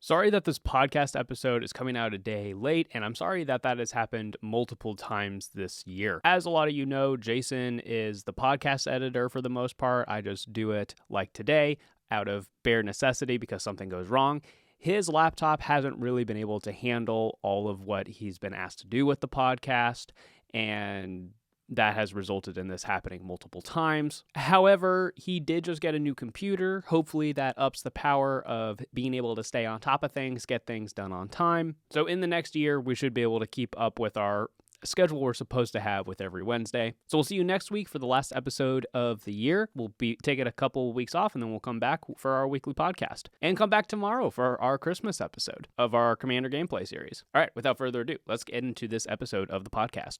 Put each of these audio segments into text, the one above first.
Sorry that this podcast episode is coming out a day late, and I'm sorry that that has happened multiple times this year. As a lot of you know, Jason is the podcast editor for the most part. I just do it like today out of bare necessity because something goes wrong. His laptop hasn't really been able to handle all of what he's been asked to do with the podcast, and that has resulted in this happening multiple times. However, he did just get a new computer. Hopefully that ups the power of being able to stay on top of things, get things done on time. So in the next year, we should be able to keep up with our schedule we're supposed to have with every Wednesday. So we'll see you next week for the last episode of the year. We'll be taking a couple of weeks off, and then we'll come back for our weekly podcast. And come back tomorrow for our Christmas episode of our Commander gameplay series. All right, without further ado, let's get into this episode of the podcast.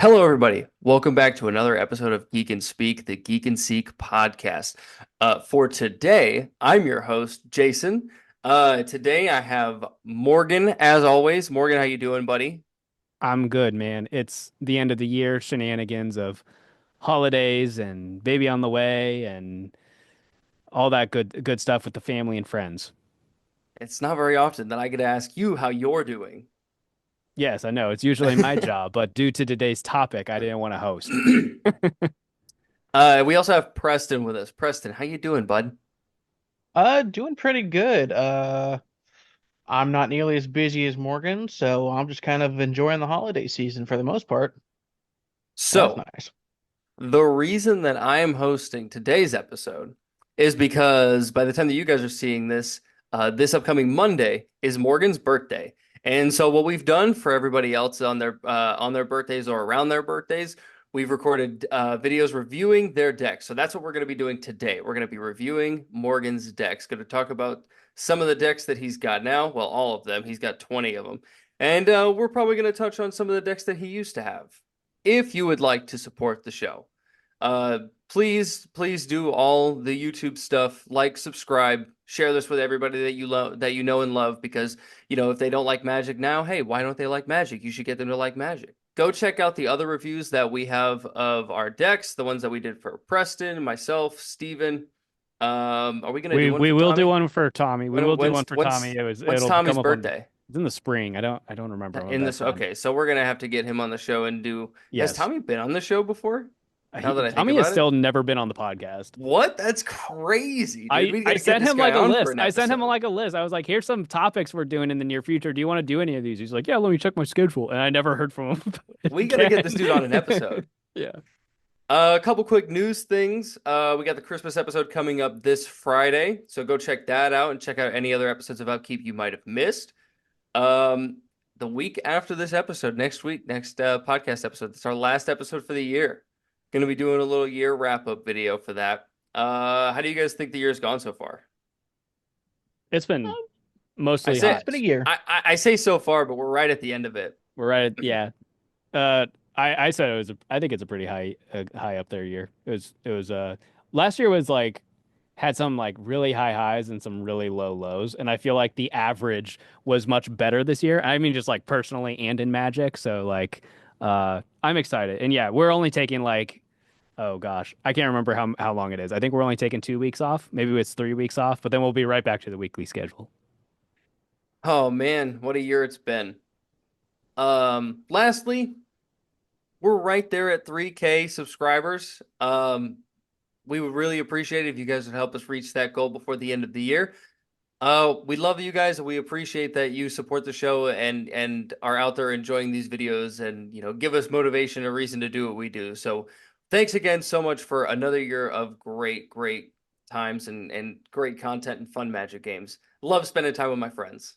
Hello, everybody. Welcome back to another episode of Geek and Speak, the Geek and Seek podcast. For today, I'm your host, Jason. Today, I have Morgan, as always. Morgan, how you doing, buddy? I'm good, man. It's the end of the year, shenanigans of holidays and baby on the way and all that good stuff with the family and friends. It's not very often that I get to ask you how you're doing. Yes, I know. It's usually my job, but due to today's topic, I didn't want to host. We also have Preston with us. Preston, how you doing, bud? Doing pretty good. I'm not nearly as busy as Morgan, so I'm just kind of enjoying the holiday season for the most part. So, That's nice. the reason that I am hosting today's episode is because by the time that you guys are seeing this, this upcoming Monday is Morgan's birthday. And so what we've done for everybody else on their birthdays or around their birthdays, we've recorded videos reviewing their decks. So that's what we're going to be doing today. We're going to be reviewing Morgan's decks. Going to talk about some of the decks that he's got now. Well, all of them. He's got 20 of them. And we're probably going to touch on some of the decks that he used to have. If you would like to support the show, please do all the YouTube stuff, like, subscribe, share this with everybody that you love, that you know and love, because, you know, if they don't like Magic now, hey, why don't they like Magic? You should get them to like Magic. Go check out the other reviews that we have of our decks, the ones that we did for Preston, myself, Steven. Are we going to do one We for will Tommy? do one for Tommy. We will do one for Tommy. When's It'll Tommy's come up birthday? It's in the spring. I don't remember when In that's this, okay, so we're going to have to get him on the show and do. Has Yes. Tommy been on the show before? Now that I think Tommy has about it? still never been on the podcast. What? That's crazy, dude. We I gotta sent get this him guy like a on for list. an I sent him episode. like a list. I was like, here's some topics we're doing in the near future. Do you want to do any of these? He's like, yeah, let me check my schedule. And I never heard from him. We gotta get this dude on an episode. Yeah. A couple quick news things. We got the Christmas episode coming up this Friday, so go check that out and check out any other episodes of Upkeep you might have missed. The week after this episode, next week, next podcast episode, it's our last episode for the year. Gonna be doing a little year wrap-up video for that. How do you guys think the year's gone so far? It's been mostly say- hot. It's been a year. I say so far, but we're right at the end of it. We're right. Yeah. I said it was. I think it's a pretty high up there year. It was. Last year was like had some like really high highs and some really low lows, and I feel like the average was much better this year. I mean, just like personally and in Magic. So like, I'm excited. And yeah, we're only taking like, oh gosh, I can't remember how long it is. I think we're only taking 2 weeks off. Maybe it's 3 weeks off, but then we'll be right back to the weekly schedule. Oh man, what a year it's been. Lastly, we're right there at 3K subscribers. We would really appreciate it if you guys would help us reach that goal before the end of the year. We love you guys, and we appreciate that you support the show and are out there enjoying these videos and, you know, give us motivation and reason to do what we do. So thanks again so much for another year of great times and great content and fun Magic games. Love spending time with my friends.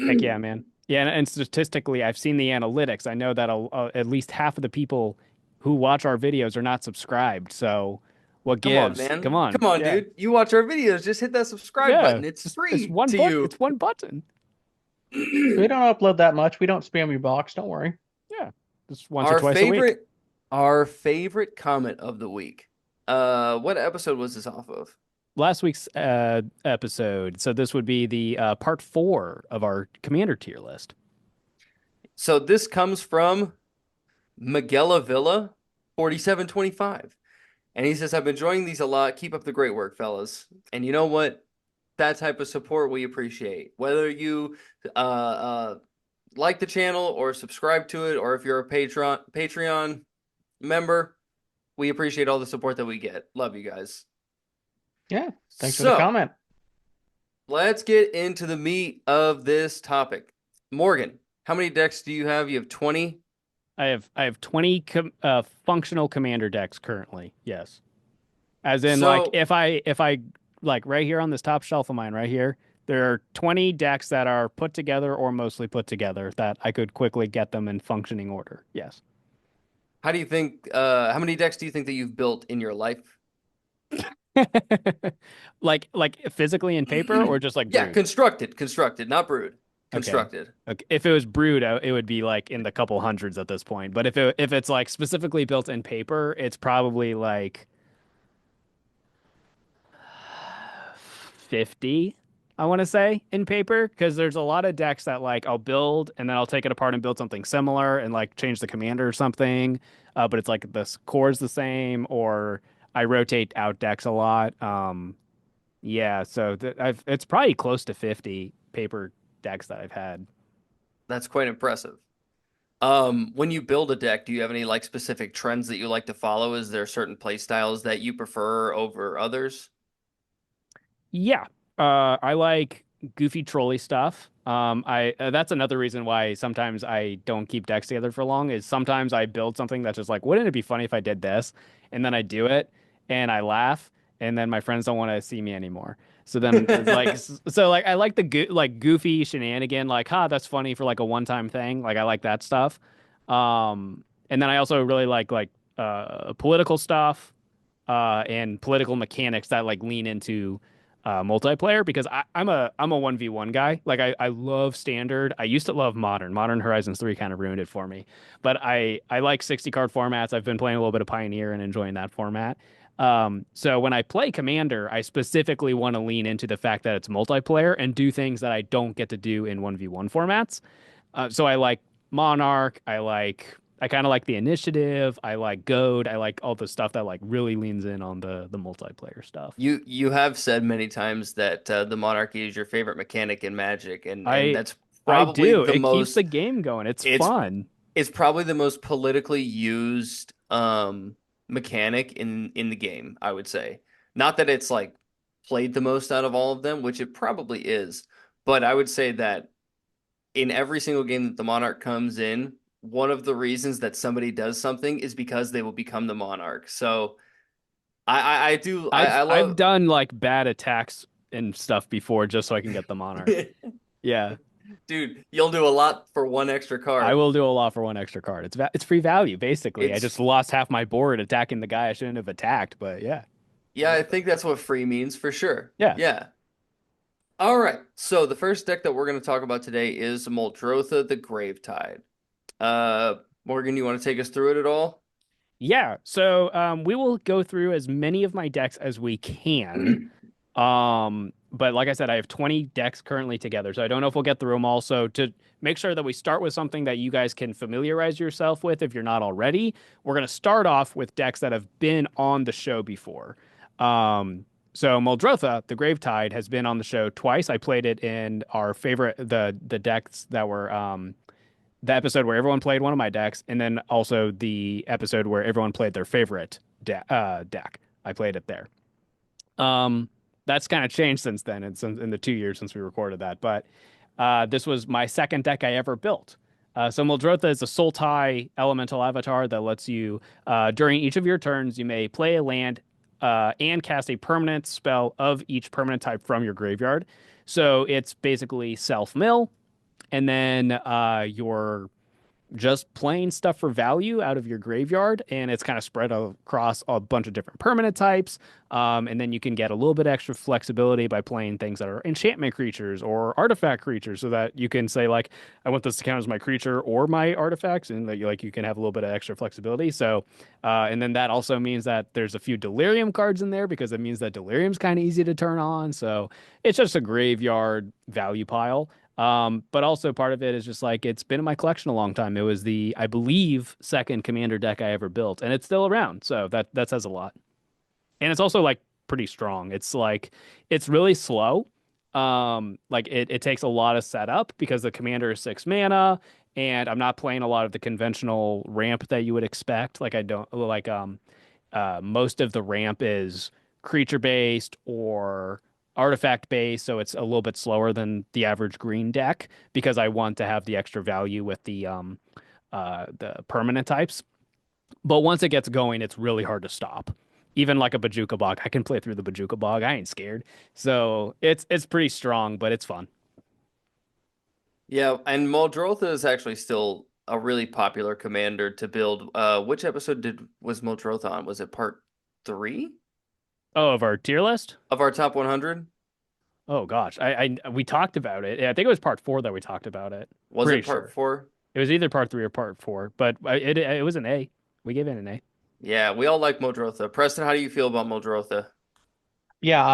Heck yeah, man. Yeah, and statistically, I've seen the analytics. I know that at least half of the people who watch our videos are not subscribed. So what gives? Come on, man. Come on. Come on, Yeah. dude. You watch our videos, just hit that subscribe Yeah, button. It's free It's one to button. you. It's one button. We don't upload that much. We don't spam your box. Don't worry. Yeah, just once or twice a week. Our favorite comment of the week. What episode was this off of? Last week's episode. So this would be the part 4 of our commander tier list. So this comes from Miguel Villa, 4725. And he says, I've been enjoying these a lot. Keep up the great work, fellas. And you know what? that type of support we appreciate. Whether you like the channel or subscribe to it, or if you're a Patreon member, we appreciate all the support that we get. Love you guys. Yeah, thanks for the So comment. let's get into the meat of this topic. Morgan, how many decks do you have? You have 20? I have 20 functional commander decks currently. Yes. As in, like, So if I like right here on this top shelf of mine right here, there are 20 decks that are put together or mostly put together that I could quickly get them in functioning order. Yes. how do you think how many decks do you think that you've built in your life? Like physically in paper or just like Yeah, brewed? constructed, not brewed. Okay. Constructed. Okay. If it was brewed, it would be like in the couple hundreds at this point. But if it's like specifically built in paper, it's probably like 50, I want to say, in paper, because there's a lot of decks that like I'll build and then I'll take it apart and build something similar and like change the commander or something. But it's like the core's the same, or I rotate out decks a lot. Yeah, so it's probably close to 50 paper decks that I've had. That's quite impressive. When you build a deck, do you have any like specific trends that you like to follow? Is there certain play styles that you prefer over others? Yeah, I like goofy trolley stuff. I that's another reason why sometimes I don't keep decks together for long. Is sometimes I build something that's just like, wouldn't it be funny if I did this? And then I do it, and I laugh, and then my friends don't want to see me anymore. So then it's like, so like I like the like goofy shenanigan, like, ha, that's funny for like a one-time thing. Like I like that stuff. And then I also really like political stuff, and political mechanics that like lean into multiplayer because I'm a 1v1 guy. Like I love standard. I used to love modern. Modern Horizons 3 kind of ruined it for me. But I like 60 card formats. I've been playing a little bit of Pioneer and enjoying that format. So when I play Commander, I specifically want to lean into the fact that it's multiplayer and do things that I don't get to do in 1v1 formats. So I like Monarch. I kind of like the initiative. I like Goad. I like all the stuff that like really leans in on the multiplayer stuff. You have said many times that the monarchy is your favorite mechanic in Magic, and I that's I probably do. the It keeps most the game going. It's it's fun. it's probably the most politically used mechanic in the game, I would say. Not that it's like played the most out of all of them, which it probably is, but I would say that in every single game that the Monarch comes in, one of the reasons that somebody does something is because they will become the Monarch. So I do I've I I've love done like bad attacks and stuff before just so I can get the monarch. Yeah. dude, you'll do a lot for one extra I card. will do a lot for one extra card. It's free value basically. I It's just lost half my board attacking the guy I shouldn't have attacked, but yeah. Yeah, I think that's what free means for sure. Yeah. Yeah. All right. So the first deck that we're going to talk about today is Muldrotha the Gravetide. Morgan, you want to take us through it at all? Yeah. So we will go through as many of my decks as we can. But like I said, I have 20 decks currently together, so I don't know if we'll get through them all. So to make sure that we start with something that you guys can familiarize yourself with if you're not already, we're going to start off with decks that have been on the show before. So Muldrotha, the Gravetide, has been on the show twice. I played it in our favorite the decks that were the episode where everyone played one of my decks, and then also the episode where everyone played their favorite deck. I played it there. That's kind of changed since then. It's in the 2 years since we recorded that. But this was my second deck I ever built. So Muldrotha is a Sultai elemental avatar that lets you, during each of your turns, you may play a land and cast a permanent spell of each permanent type from your graveyard. So it's basically self-mill, and then your just playing stuff for value out of your graveyard, and it's kind of spread across a bunch of different permanent types. And then you can get a little bit extra flexibility by playing things that are enchantment creatures or artifact creatures, so that you can say like, I want this to count as my creature or my artifacts, and that you can have a little bit of extra flexibility. So, and then that also means that there's a few delirium cards in there because it means that delirium's kind of easy to turn on. So it's just a graveyard value pile. But also part of it is just like it's been in my collection a long time. It was the, I believe, second commander deck I ever built, and it's still around. So that says a lot. And it's also like pretty strong. It's like it's really slow. Like it takes a lot of setup because the commander is 6 mana, and I'm not playing a lot of the conventional ramp that you would expect. Like I don't like most of the ramp is creature based or artifact based, so it's a little bit slower than the average green deck because I want to have the extra value with the permanent types. But once it gets going, it's really hard to stop. Even like a Bajuka Bog, I can play through the Bajuka Bog. I ain't scared. So it's pretty strong, but it's fun. Yeah, and Muldrotha is actually still a really popular commander to build. Which episode was Muldrotha on? Was it part 3 Oh, of our tier list? of our top 100? Oh gosh, I we talked about it. Yeah, I think it was part 4 that we talked about it. Was Pretty it part sure 4? it was either part 3 or part 4, but it was an A. We gave it an A. Yeah, we all like Muldrotha. Preston, how do you feel about Muldrotha? Yeah,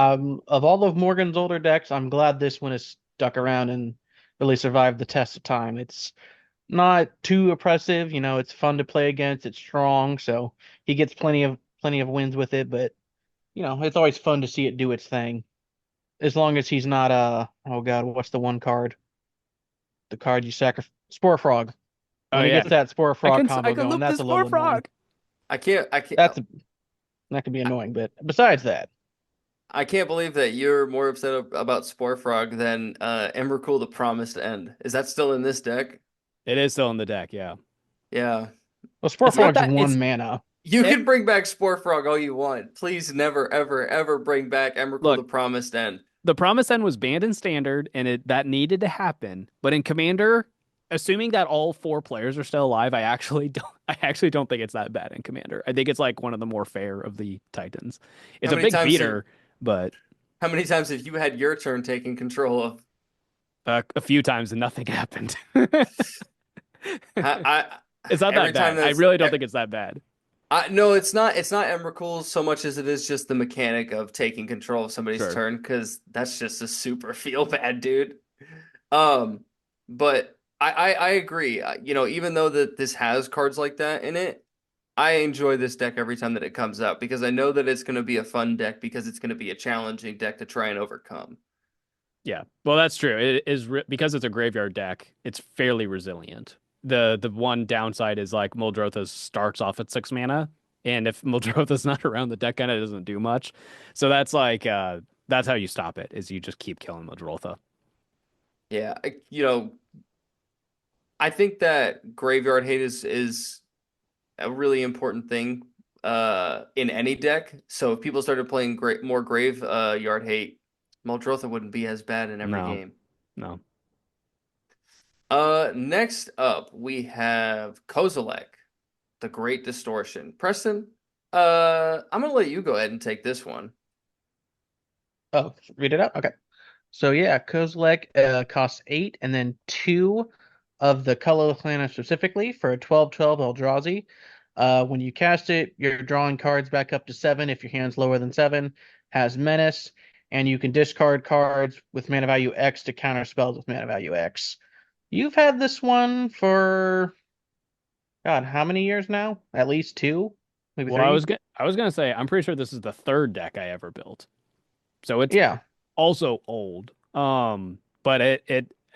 of all of Morgan's older decks, I'm glad this one has stuck around and really survived the test of time. It's not too oppressive, it's fun to play against, it's strong, so he gets plenty of wins with it, but it's always fun to see it do its thing. As long as he's not oh god, what's the one card? The card you sacrifice Spore Frog. Oh When he yeah, gets that Spore Frog I combo can going, loop that's this a poor little annoying. frog. I can't That can be annoying, but besides that, I can't believe that you're more upset about Spore Frog than Emrakul the Promised End. Is that still in this deck? It is still in the deck, yeah. Yeah. well, Spore It's not Frog's that one it's mana. You it, can bring back Spore Frog all you want. Please never, ever, ever bring back Emrakul the look. Promised End. The Promise End was banned in Standard, and that needed to happen. But in Commander, assuming that all 4 players are still alive, I actually don't. I actually don't think it's that bad in Commander. I think it's like one of the more fair of the Titans. It's How a many big times have, beater, but how many times have you had your turn taking control of? a few times and nothing happened. I It's not every that time bad. I that's really don't think it's that bad. no, it's not. It's not Emrakul so much as it is just the mechanic of taking control of somebody's Sure. turn because that's just a super feel bad, dude. Um, but I agree. Even though that this has cards like that in it, I enjoy this deck every time that it comes up because I know that it's going to be a fun deck because it's going to be a challenging deck to try and overcome. Yeah, well, that's true. It is because it's a graveyard deck. It's fairly resilient. The one downside is like Muldrotha starts off at 6 mana, and if Muldrotha's not around, the deck kind of doesn't do much. So that's like that's how you stop it is you just keep killing Muldrotha. Yeah, I think that graveyard hate is a really important thing in any deck. So if people started playing more grave yard hate, Muldrotha wouldn't be as bad in every No, game. no. Next up we have Kozilek, the Great Distortion. Preston, I'm gonna let you go ahead and take this one. Oh, read it out. Okay. So yeah, Kozilek costs 8 and then 2 of the colorless mana specifically for a 12/12 Eldrazi. When you cast it, you're drawing cards back up to 7 if your hand's lower than 7, has Menace, and you can discard cards with mana value X to counter spells with mana value X. You've had this one for, God, how many years now? At least 2, maybe Well, 3? I was gonna say I'm pretty sure this is the third deck I ever built, so it's Yeah. also old. But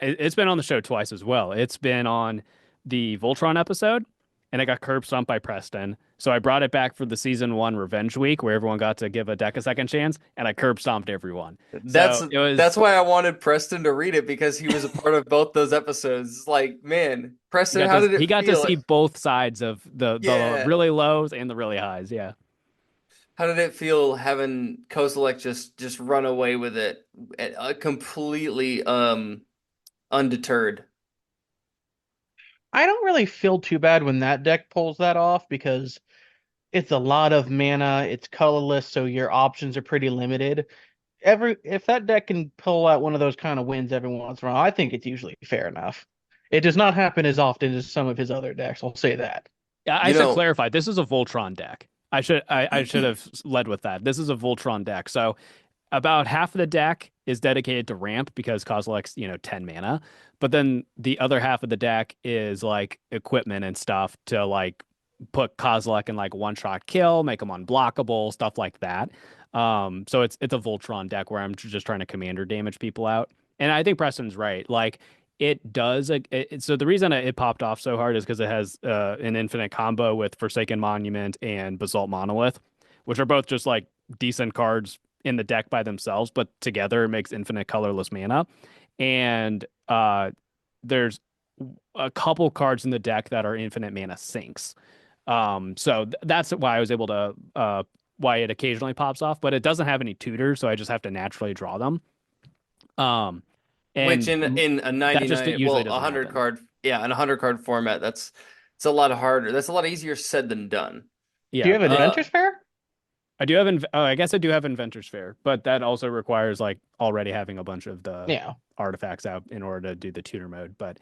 it's been on the show twice as well. It's been on the Voltron episode, and it got curb stomped by Preston. So I brought it back for the season 1 Revenge Week, where everyone got to give a deck a second chance, and I curb stomped everyone. That's So it was that's why I wanted Preston to read it because he was a part of both those episodes. It's like, man, Preston, how did he it got to feel? see both sides of the Yeah. really lows and the really highs. Yeah. How did it feel having Kozilek just run away with it completely undeterred? I don't really feel too bad when that deck pulls that off because it's a lot of mana, it's colorless, so your options are pretty limited. If that deck can pull out one of those kind of wins every once in a while, I think it's usually fair enough. It does not happen as often as some of his other decks, I'll say that. Yeah, I You should know, clarify. This is a Voltron deck. I should have led with that. This is a Voltron deck. So about half of the deck is dedicated to ramp because Kozilek's, 10 mana. But then the other half of the deck is like equipment and stuff to like put Kozilek in like one shot kill, make him unblockable, stuff like that. So it's a Voltron deck where I'm just trying to commander damage people out. And I think Preston's right. Like it does. So the reason it popped off so hard is because it has an infinite combo with Forsaken Monument and Basalt Monolith, which are both just like decent cards in the deck by themselves, but together it makes infinite colorless mana. And there's a couple cards in the deck that are infinite mana sinks. So that's why I was able to why it occasionally pops off, but it doesn't have any tutors, so I just have to naturally draw them. Um, Which and in a that just 99, usually well, a doesn't 100 happen. card, yeah, in a 100 card format, it's a lot harder. That's a lot easier said than done. Do you Yeah, have Uh, Adventure Fair? I do have. I guess I do have Inventor's Fair, but that also requires like already having a bunch of the Yeah. artifacts out in order to do the tutor mode. But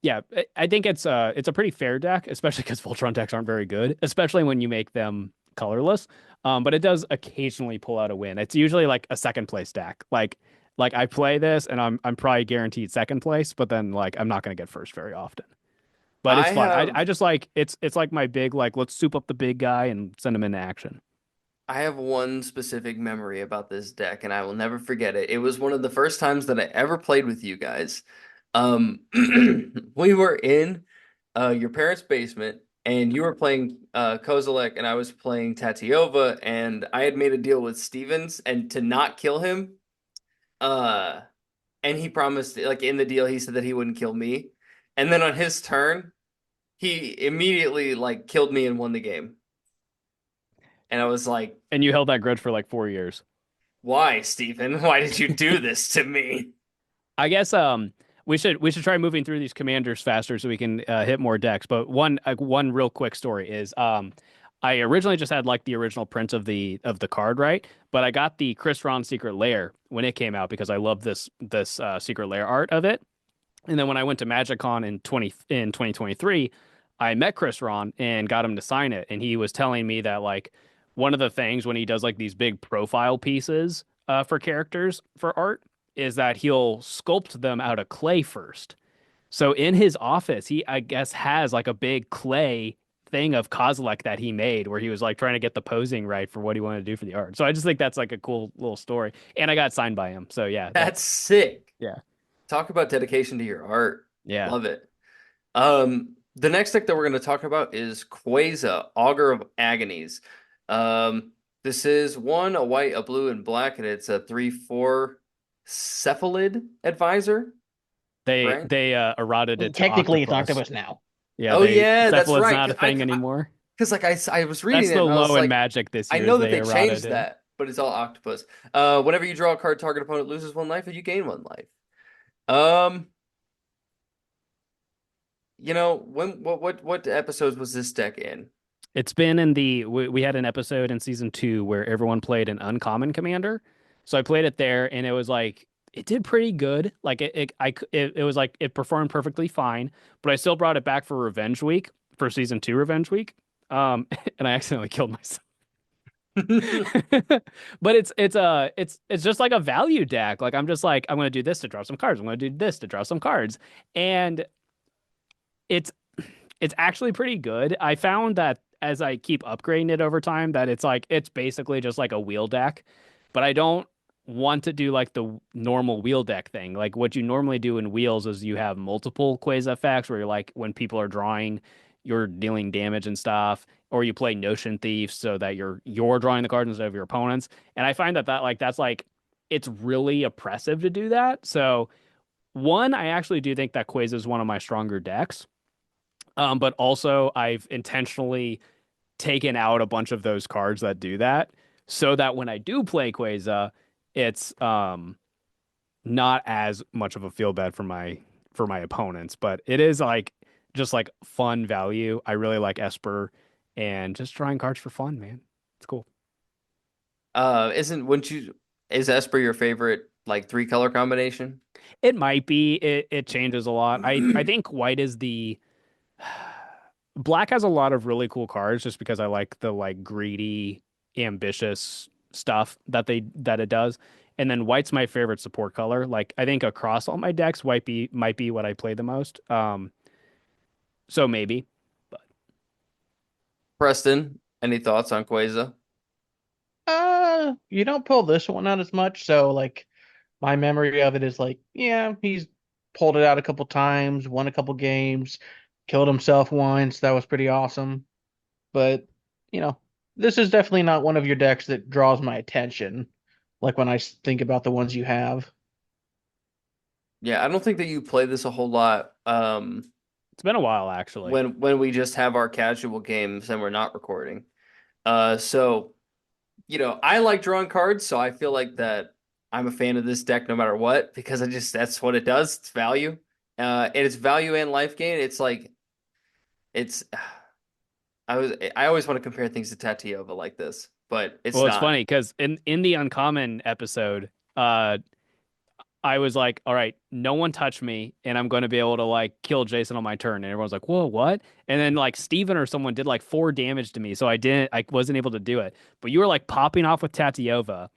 yeah, I think it's a pretty fair deck, especially because Voltron decks aren't very good, especially when you make them colorless. But it does occasionally pull out a win. It's usually like a second place deck. Like I play this and I'm probably guaranteed second place, but then like I'm not gonna get first very often. But I it's fun. I have just like it's like my big like let's soup up the big guy and send him into action. I have one specific memory about this deck, and I will never forget it. It was one of the first times that I ever played with you guys. Um, we were in your parents' basement, and you were playing Kozilek, and I was playing Tatiova, and I had made a deal with Stevens and to not kill him. Uh, and he promised, like in the deal, he said that he wouldn't kill me. And then on his turn, he immediately like killed me and won the game. And I was like, And you held that grudge for like 4 years. why, Stephen? Why did you do this to me? I guess we should try moving through these commanders faster so we can hit more decks. But one real quick story is I originally just had like the original print of the card, right? But I got the Chris Ron Secret Lair when it came out because I love this Secret Lair art of it. And then when I went to MagicCon in 2023, I met Chris Ron and got him to sign it. And he was telling me that like one of the things when he does like these big profile pieces for characters for art is that he'll sculpt them out of clay first. So in his office, he I guess has like a big clay thing of Kozilek that he made where he was like trying to get the posing right for what he wanted to do for the art. So I just think that's like a cool little story. And I got signed by him. So yeah, That's sick. yeah. Talk about dedication to your art. Yeah. Love it. The next deck that we're going to talk about is Queza, Augur of Agonies. This is one, a white, a blue, and black, and it's a 3/4 Cephalid advisor, right? They eroded it to Technically, it's octopus. Octopus now. Yeah, Oh yeah, that's Cephalid's right. not a thing anymore. Because like I was reading That's it the and I was low in like, Magic this I year know is that they they eroded changed it. that, but it's all octopus. Whenever you draw a card, target opponent loses 1 life, and you gain 1 life. Um, what episodes was this deck in? It's been in we had an episode in season 2 where everyone played an uncommon commander. So I played it there and it was like it did pretty good. Like it was like it performed perfectly fine, but I still brought it back for Revenge Week for season 2 Revenge Week. And I accidentally killed myself. But it's just like a value deck. Like I'm just like I'm gonna do this to draw some cards. I'm gonna do this to draw some cards. And it's it's actually pretty good. I found that as I keep upgrading it over time, that it's basically just like a wheel deck, but I don't want to do like the normal wheel deck thing. Like what you normally do in wheels is you have multiple Queza effects where you're like when people are drawing, you're dealing damage and stuff, or you play Notion Thief so that you're drawing the cards instead of your opponents. And I find that's like it's really oppressive to do that. So one, I actually do think that Queza is one of my stronger decks. But also I've intentionally taken out a bunch of those cards that do that so that when I do play Queza, it's not as much of a feel bad for my opponents, but it is like just like fun value. I really like Esper and just drawing cards for fun, man. It's cool. Isn't wouldn't you is Esper your favorite like 3 color combination? It might be. It changes a lot. I think white is the Black has a lot of really cool cards just because I like the like greedy, ambitious stuff that it does. And then white's my favorite support color. Like I think across all my decks, white might be what I play the most. So maybe. Preston, any thoughts on Queza? You don't pull this one out as much, so like my memory of it is like, yeah, he's pulled it out a couple times, won a couple games, killed himself once. That was pretty awesome. But, you know, this is definitely not one of your decks that draws my attention, like when I think about the ones you have. Yeah, I don't think that you play this a whole lot. It's been a while, actually. When we just have our casual games and we're not recording. So I like drawing cards, so I feel like that I'm a fan of this deck no matter what because that's what it does. It's value, and it's value and life gain. It's like it's I always want to compare things to Tatiova like this, but it's Well, it's not. funny because in the uncommon episode, I was like, all right, no one touch me, and I'm going to be able to like kill Jason on my turn. And everyone's like, whoa, what? And then like Steven or someone did like 4 damage to me, so I wasn't able to do it. But you were like popping off with Tatiova,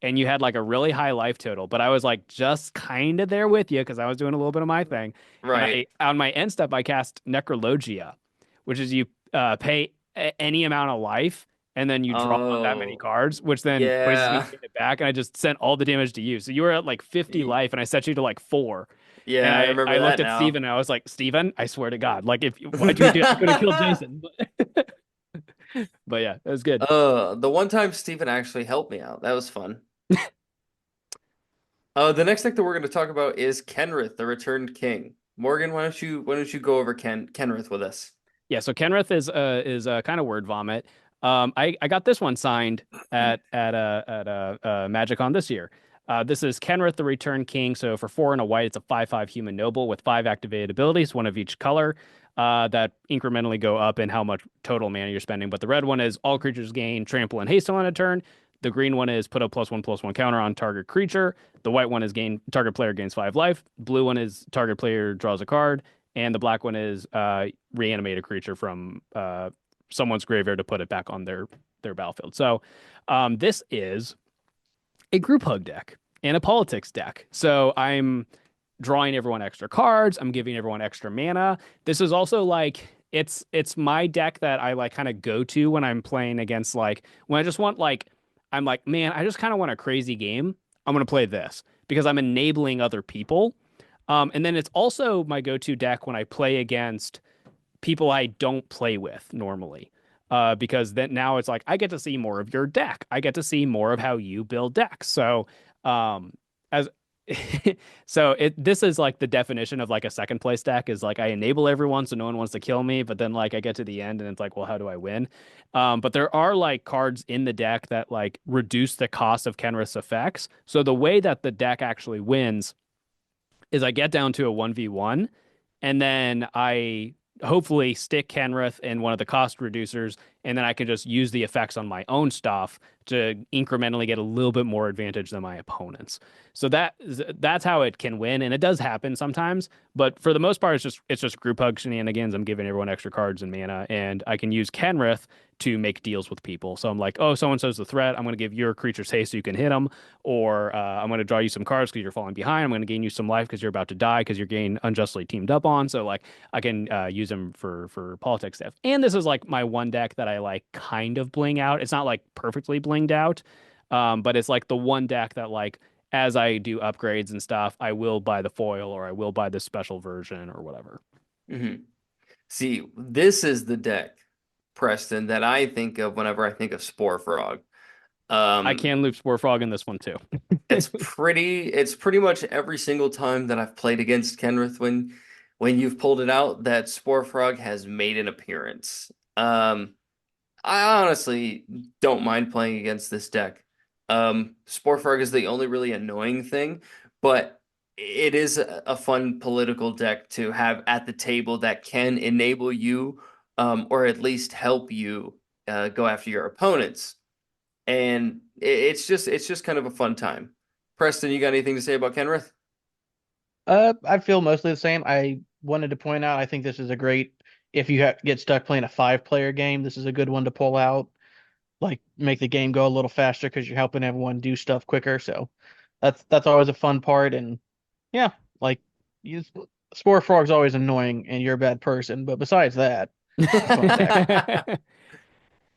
and you had like a really high life total. But I was like just kind of there with you because I was doing a little bit of my thing. And Right. on my end step, I cast Necrologia, which is you pay any amount of life and then you draw that many Oh, cards, which then raises me to yeah. get it back. And I just sent all the damage to you. So you were at like 50 Y- life, and I set you to like 4. And Yeah, I I remember looked that at now. Steven and I was like, Steven, I swear to God, like if why'd you do it? I could have killed Jason. But yeah, it was good. The one time Steven actually helped me out. That was fun. The next deck that we're going to talk about is Kenrith, the Returned King. Morgan, why don't you go over Kenrith with us? Yeah, so Kenrith is a kind of word vomit. I got this one signed at MagicCon this year. This is Kenrith, the Return King. So for 4 and a white, it's a 5/5 human noble with 5 activated abilities, one of each color, that incrementally go up in how much total mana you're spending. But the red one is all creatures gain trample and haste on a turn. The green one is put a +1/+1 counter on target creature. The white one is gain target player gains 5 life. Blue one is target player draws a card, and the black one is reanimate a creature from someone's graveyard to put it back on their battlefield. So this is a group hug deck and a politics deck. So I'm drawing everyone extra cards. I'm giving everyone extra mana. This is also like it's my deck that I like kind of go to when I'm playing against like when I just want like I'm like, man, I just kind of want a crazy game. I'm gonna play this because I'm enabling other people. And then it's also my go-to deck when I play against people I don't play with normally. Because then now it's like I get to see more of your deck. I get to see more of how you build decks. So, as this is like the definition of like a second place deck is like I enable everyone so no one wants to kill me, but then like I get to the end and it's like, well, how do I win? But there are like cards in the deck that like reduce the cost of Kenrith's effects. So the way that the deck actually wins is I get down to a 1v1 and then I hopefully stick Kenrith in one of the cost reducers, and then I can just use the effects on my own stuff to incrementally get a little bit more advantage than my opponents. So that's how it can win, and it does happen sometimes, but for the most part, it's just group hug shenanigans. I'm giving everyone extra cards and mana, and I can use Kenrith to make deals with people. So I'm like, oh, so and so's the threat. I'm going to give your creatures haste so you can hit them, or I'm going to draw you some cards because you're falling behind. I'm going to gain you some life because you're about to die because you're getting unjustly teamed up on. So like I can use them for politics stuff. And this is like my one deck that I like kind of bling out. It's not like perfectly blinged out, but it's like the one deck that like as I do upgrades and stuff, I will buy the foil or I will buy the special version or whatever. Hmm. See, this is the deck, Preston, that I think of whenever I think of Spore Frog. I Um, can loop Spore Frog in this one too. it's pretty much every single time that I've played against Kenrith when you've pulled it out that Spore Frog has made an appearance. I honestly don't mind playing against this deck. Spore Frog is the only really annoying thing, but it is a fun political deck to have at the table that can enable you, or at least help you go after your opponents. And it's just kind of a fun time. Preston, you got anything to say about Kenrith? I feel mostly the same. I wanted to point out, I think this is a great, if you get stuck playing a 5-player game, this is a good one to pull out. Like make the game go a little faster because you're helping everyone do stuff quicker. So that's always a fun part. And yeah, like you, Spore Frog's always annoying and you're a bad person, but besides that, it's a fun deck.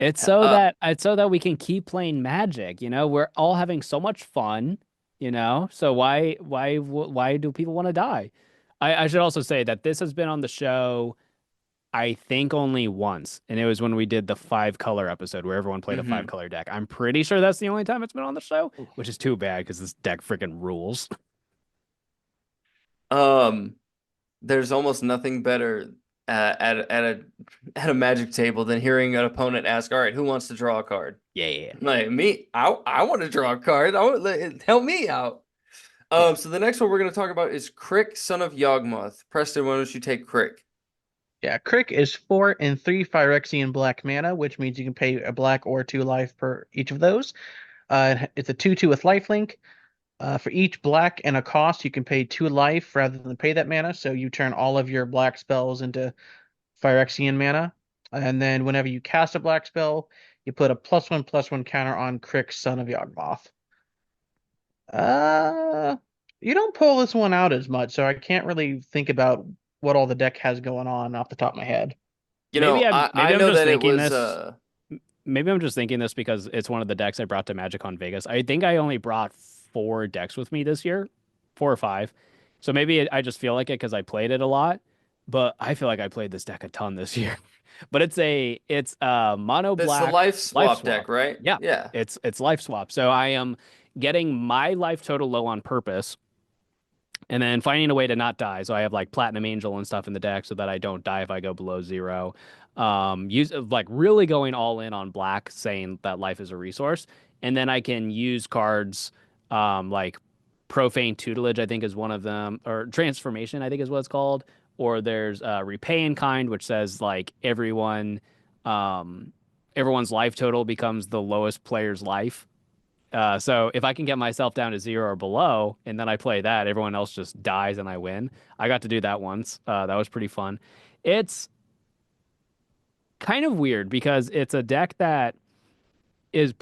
It's so that we can keep playing Magic, We're all having so much fun, So why do people want to die? I should also say that this has been on the show, I think only once, and it was when we did the 5-color episode where everyone played a hmm 5-color deck. I'm pretty sure that's the only time it's been on the show, which is too bad because this deck freaking rules. Um, there's almost nothing better at a Magic table than hearing an opponent ask, "All right, who wants to draw a card?" Yeah. Like me, I want to draw a card. Help me out. Yeah. So the next one we're going to talk about is Crick, son of Yawgmoth. Preston, why don't you take Crick? Yeah, Crick is 4 and 3 Phyrexian black mana, which means you can pay a black or 2 life per each of those. It's a 2/2 with lifelink. For each black and a cost, you can pay 2 life rather than pay that mana. So you turn all of your black spells into Phyrexian mana. And then whenever you cast a black spell, you put a +1/+1 counter on Crick, son of Yawgmoth. Uh, you don't pull this one out as much, so I can't really think about what all the deck has going on off the top of my head. I Maybe I'm know just that it thinking was this. Maybe I'm just thinking this because it's one of the decks I brought to MagicCon Vegas. I think I only brought 4 decks with me this year, 4 or 5. So maybe I just feel like it because I played it a lot. But I feel like I played this deck a ton this year. But it's a mono that's the black life life swap deck, swap. right? Yeah, Yeah. it's life swap. So I am getting my life total low on purpose, and then finding a way to not die. So I have like Platinum Angel and stuff in the deck so that I don't die if I go below 0. Use like really going all in on black, saying that life is a resource, and then I can use cards like Profane Tutelage, I think is one of them, or Transformation, I think is what it's called. Or there's Repay in Kind, which says like everyone's life total becomes the lowest player's life. So if I can get myself down to 0 or below, and then I play that, everyone else just dies and I win. I got to do that once. That was pretty fun. It's kind of weird because it's a deck that its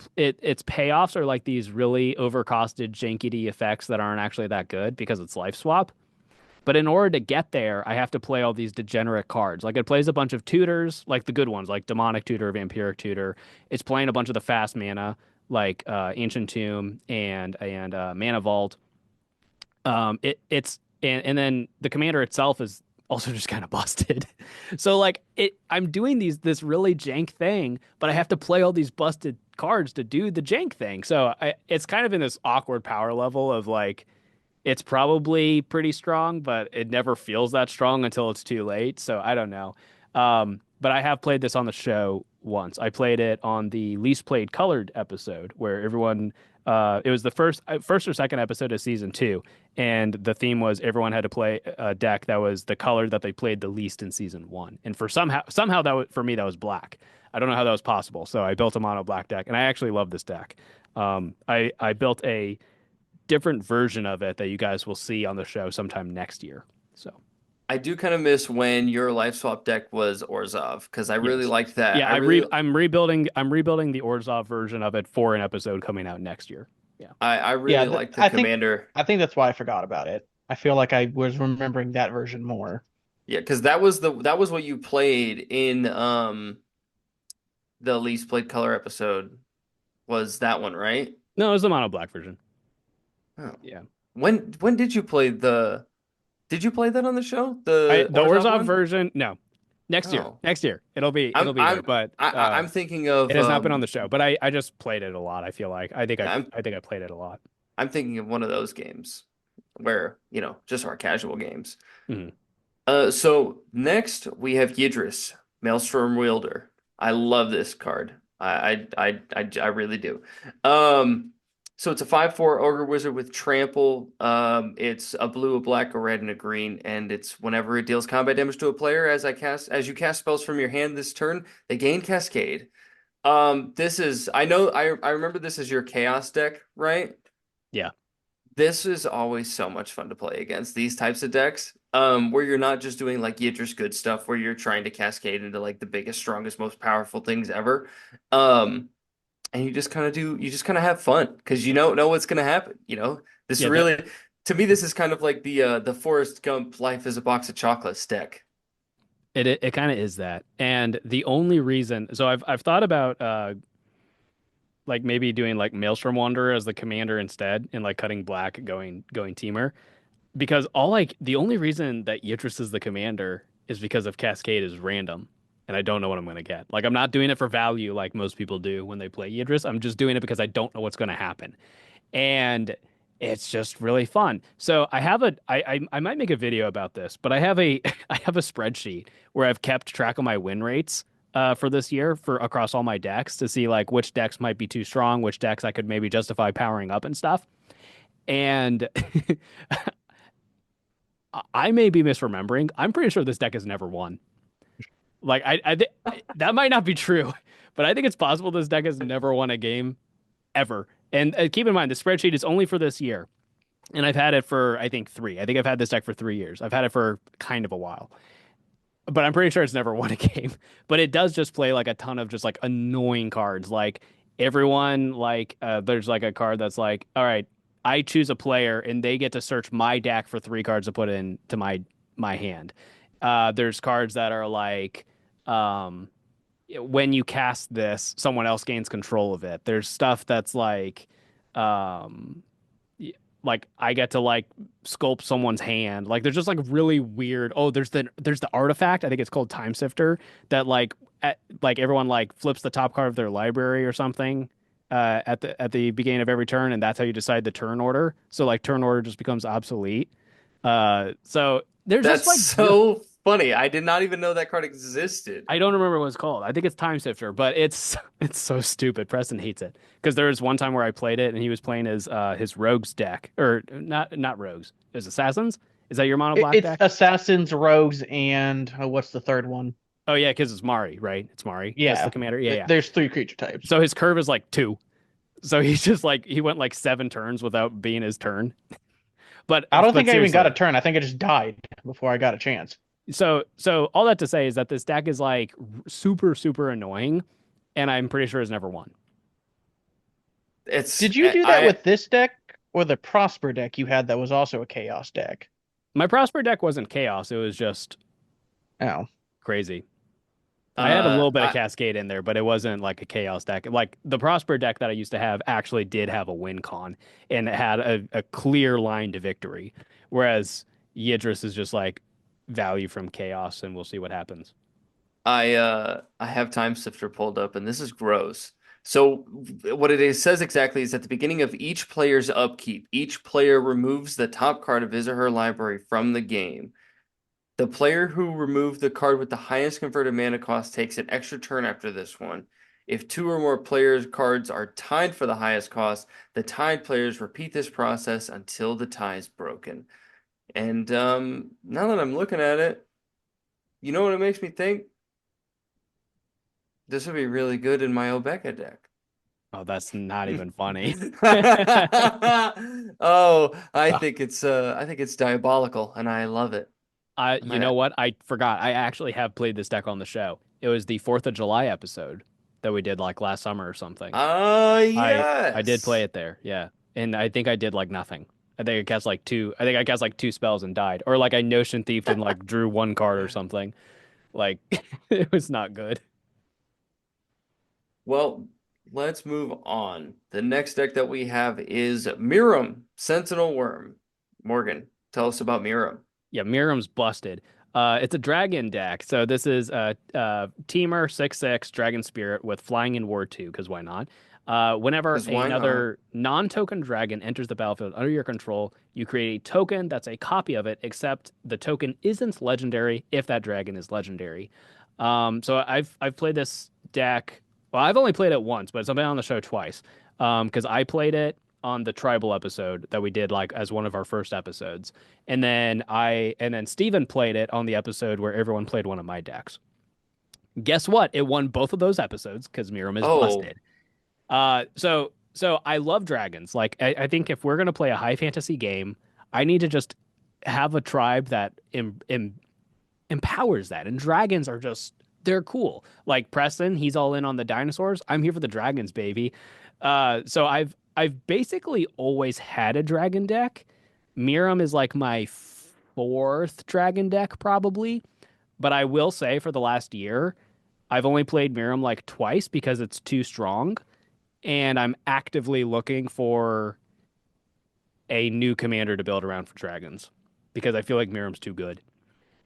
payoffs are like these really overcosted jankety effects that aren't actually that good because it's life swap. But in order to get there, I have to play all these degenerate cards. Like it plays a bunch of tutors, like the good ones, like Demonic Tutor, Vampiric Tutor. It's playing a bunch of the fast mana, like Ancient Tomb and Mana Vault. And then the commander itself is also just kind of busted. So like I'm doing this really jank thing, but I have to play all these busted cards to do the jank thing. So it's kind of in this awkward power level of like it's probably pretty strong, but it never feels that strong until it's too late. So I don't know. But I have played this on the show once. I played it on the least played colored episode where everyone. It was the first or second episode of season 2, and the theme was everyone had to play a deck that was the color that they played the least in season 1. And for somehow that was, for me that was black. I don't know how that was possible. So I built a mono black deck, and I actually love this deck. I built a different version of it that you guys will see on the show sometime next year. So I do kind of miss when your life swap deck was Orzhov because I really yes, liked that. yeah, I'm rebuilding the Orzhov version of it for an episode coming out next year. Yeah, I Yeah, really liked the I think commander. that's why I forgot about it. I feel like I was remembering that version more. Yeah, because that was what you played in the least played color episode was that one, right? no, it was the mono black version. Oh. Yeah, When did you play that on the show? I The the Orzhov Orzhov one? version, no, next year, Oh. next year I'm it'll be there, I'm but I'm thinking it of has not been on the show. But I just played it a lot. I feel like I'm I think I played it a lot. I'm thinking of one of those games where, just our casual games. Mhm. So next we have Yiddish, Maelstrom Wielder. I love this card. I really do. So it's a 5/4 Ogre Wizard with Trample. It's a blue, a black, a red, and a green, and it's whenever it deals combat damage to a player as you cast spells from your hand this turn, they gain Cascade. This is I remember this as your Chaos deck, right? Yeah. This is always so much fun to play against these types of decks. Where you're not just doing like Yiddish good stuff where you're trying to cascade into like the biggest, strongest, most powerful things ever. And you just kind of have fun because you don't know what's gonna happen. This Yeah, the, really to me, this is kind of like the Forrest Gump Life is a Box of Chocolates deck. It kind of is that. And the only reason, so I've thought about like maybe doing like Maelstrom Wanderer as the commander instead and like cutting black going teamer because all like the only reason that Yidris is the commander is because of Cascade is random and I don't know what I'm gonna get. Like I'm not doing it for value like most people do when they play Yidris. I'm just doing it because I don't know what's gonna happen. And it's just really fun. So I have I might make a video about this, but I have a I have a spreadsheet where I've kept track of my win rates for this year for across all my decks to see like which decks might be too strong, which decks I could maybe justify powering up and stuff. And I may be misremembering. I'm pretty sure this deck has never won. Like that might not be true, but I think it's possible this deck has never won a game ever. And keep in mind, the spreadsheet is only for this year. And I've had it for, I think, three. I think I've had this deck for 3 years. I've had it for kind of a while. But I'm pretty sure it's never won a game. But it does just play like a ton of just like annoying cards. Like everyone, like, there's like a card that's like, all right, I choose a player and they get to search my deck for 3 cards to put into my hand. There's cards that are like, when you cast this, someone else gains control of it. There's stuff that's um, like I get to like sculpt someone's hand. Like there's just like really weird. Oh, there's the artifact. I think it's called Time Sifter that like everyone like flips the top card of their library or something at the beginning of every turn, and that's how you decide the turn order. So like turn order just becomes obsolete. So there's just That's like so funny. I did not even know that card existed. I don't remember what it's called. I think it's Time Sifter, but it's so stupid. Preston hates it because there was one time where I played it and he was playing his rogues deck or not rogues. It was assassins. Is that your mono black It's deck? assassins, rogues, and what's the third one? Oh yeah, because it's Mari, right? It's Mari. That's the Yeah, commander. Yeah, yeah. there's 3 creature types. So his curve is like 2. So he's just like he went like 7 turns without being his turn. I don't But think I even got a seriously, turn. I think I just died before I got a chance. so all that to say is that this deck is like super super annoying, and I'm pretty sure has never won. It's Did you do that with this deck or the Prosper deck you had that was also a chaos deck? My Prosper deck wasn't chaos. It was just Oh. crazy. I had a little bit of I Cascade in there, but it wasn't like a chaos deck. Like the Prosper deck that I used to have actually did have a win con and it had a clear line to victory. Whereas Yidris is just like value from chaos and we'll see what happens. I have Time Sifter pulled up, and this is gross. So what it is, says exactly is at the beginning of each player's upkeep, each player removes the top card of his or her library from the game. The player who removed the card with the highest converted mana cost takes an extra turn after this one. If 2 or more players' cards are tied for the highest cost, the tied players repeat this process until the tie is broken. And now that I'm looking at it, you know what it makes me think? This would be really good in my Obeka deck. Oh, that's not even funny. Oh, I Uh, think it's diabolical and I love it. you know what? I forgot. I actually have played this deck on the show. It was the 4th of July episode that we did like last summer or something. I did play Yes. it there, yeah. And I think I did like nothing. I think I cast like 2 spells and died. Or like I Notion Thief and like drew 1 card or something. Like it was not good. Well, let's move on. The next deck that we have is Miirym, Sentinel Wyrm. Morgan, tell us about Miirym. Yeah, Miirym's busted. It's a dragon deck. So this is a teamer 6/6 dragon spirit with flying in War 2, because why not? Whenever Because why not? another non-token dragon enters the battlefield under your control, you create a token that's a copy of it, except the token isn't legendary if that dragon is legendary. So I've played this deck. Well, I've only played it once, but it's been on the show twice. Because I played it on the tribal episode that we did like as one of our first episodes. And then Steven played it on the episode where everyone played one of my decks. Guess what? It won both of those episodes because Miirym is Oh, busted. So I love dragons. Like I think if we're gonna play a high fantasy game, I need to just have a tribe that empowers that. And dragons are just they're cool. Like Preston, he's all in on the dinosaurs. I'm here for the dragons, baby. So I've basically always had a dragon deck. Miirym is like my 4th dragon deck probably, But I will say for the last year, I've only played Miirym like twice because it's too strong, and I'm actively looking for a new commander to build around for dragons because I feel like Miirym's too good.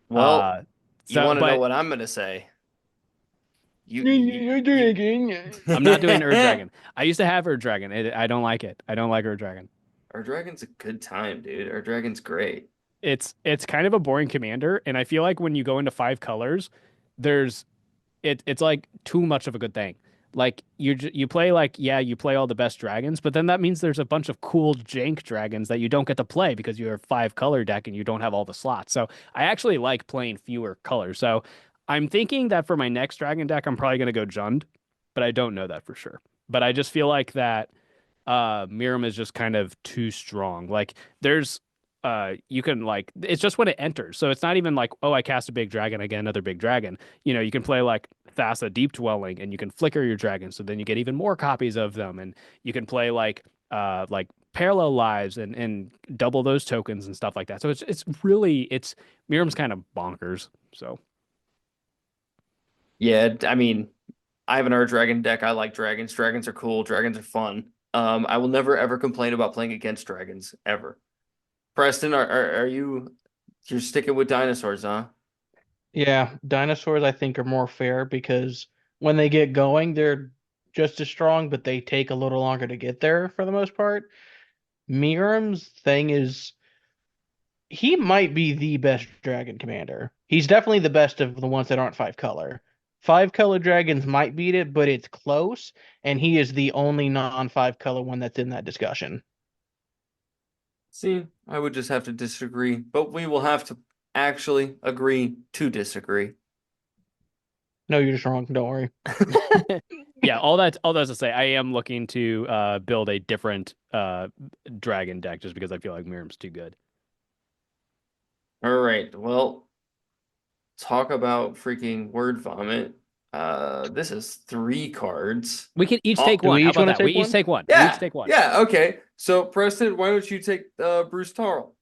Well, Uh, you so want to know but what I'm gonna say? You're You drinking. I'm not doing Ur Dragon. I used to have Ur Dragon. I don't like it. I don't like Ur Dragon. Our dragon's a good time, dude. Our dragon's great. It's kind of a boring commander, and I feel like when you go into 5 colors, there's it's like too much of a good thing. Like you play like yeah, you play all the best dragons, but then that means there's a bunch of cool jank dragons that you don't get to play because you're a 5 color deck and you don't have all the slots. So I actually like playing fewer colors. So I'm thinking that for my next dragon deck, I'm probably gonna go Jund, but I don't know that for sure. But I just feel like that Miirym is just kind of too strong. Like there's you can like it's just when it enters. So it's not even like, oh, I cast a big dragon, I get another big dragon. You know, you can play like Thassa Deep Dwelling and you can flicker your dragon so then you get even more copies of them. And you can play like parallel lives and double those tokens and stuff like that. So it's really it's Miirym's kind of bonkers. So Yeah, I mean, I have an Ur Dragon deck. I like dragons. Dragons are cool. Dragons are fun. I will never ever complain about playing against dragons ever. Preston, are you're sticking with dinosaurs, huh? Yeah, dinosaurs I think are more fair because when they get going, they're just as strong, but they take a little longer to get there for the most part. Miirym's thing is he might be the best dragon commander. He's definitely the best of the ones that aren't 5 color. 5 color dragons might beat it, but it's close, and he is the only non 5 color one that's in that discussion. See, I would just have to disagree, but we will have to actually agree to disagree. No, you're just wrong. Don't worry. yeah, all that's to say, I am looking to build a different dragon deck just because I feel like Miirym's too good. All right, well, talk about freaking word vomit. This is 3 cards. We can each take Oh, Do one. we How each about want to that? We take each one? take one. We each yeah, take one. yeah, okay. So, Preston, why don't you take Bruce Tarl? All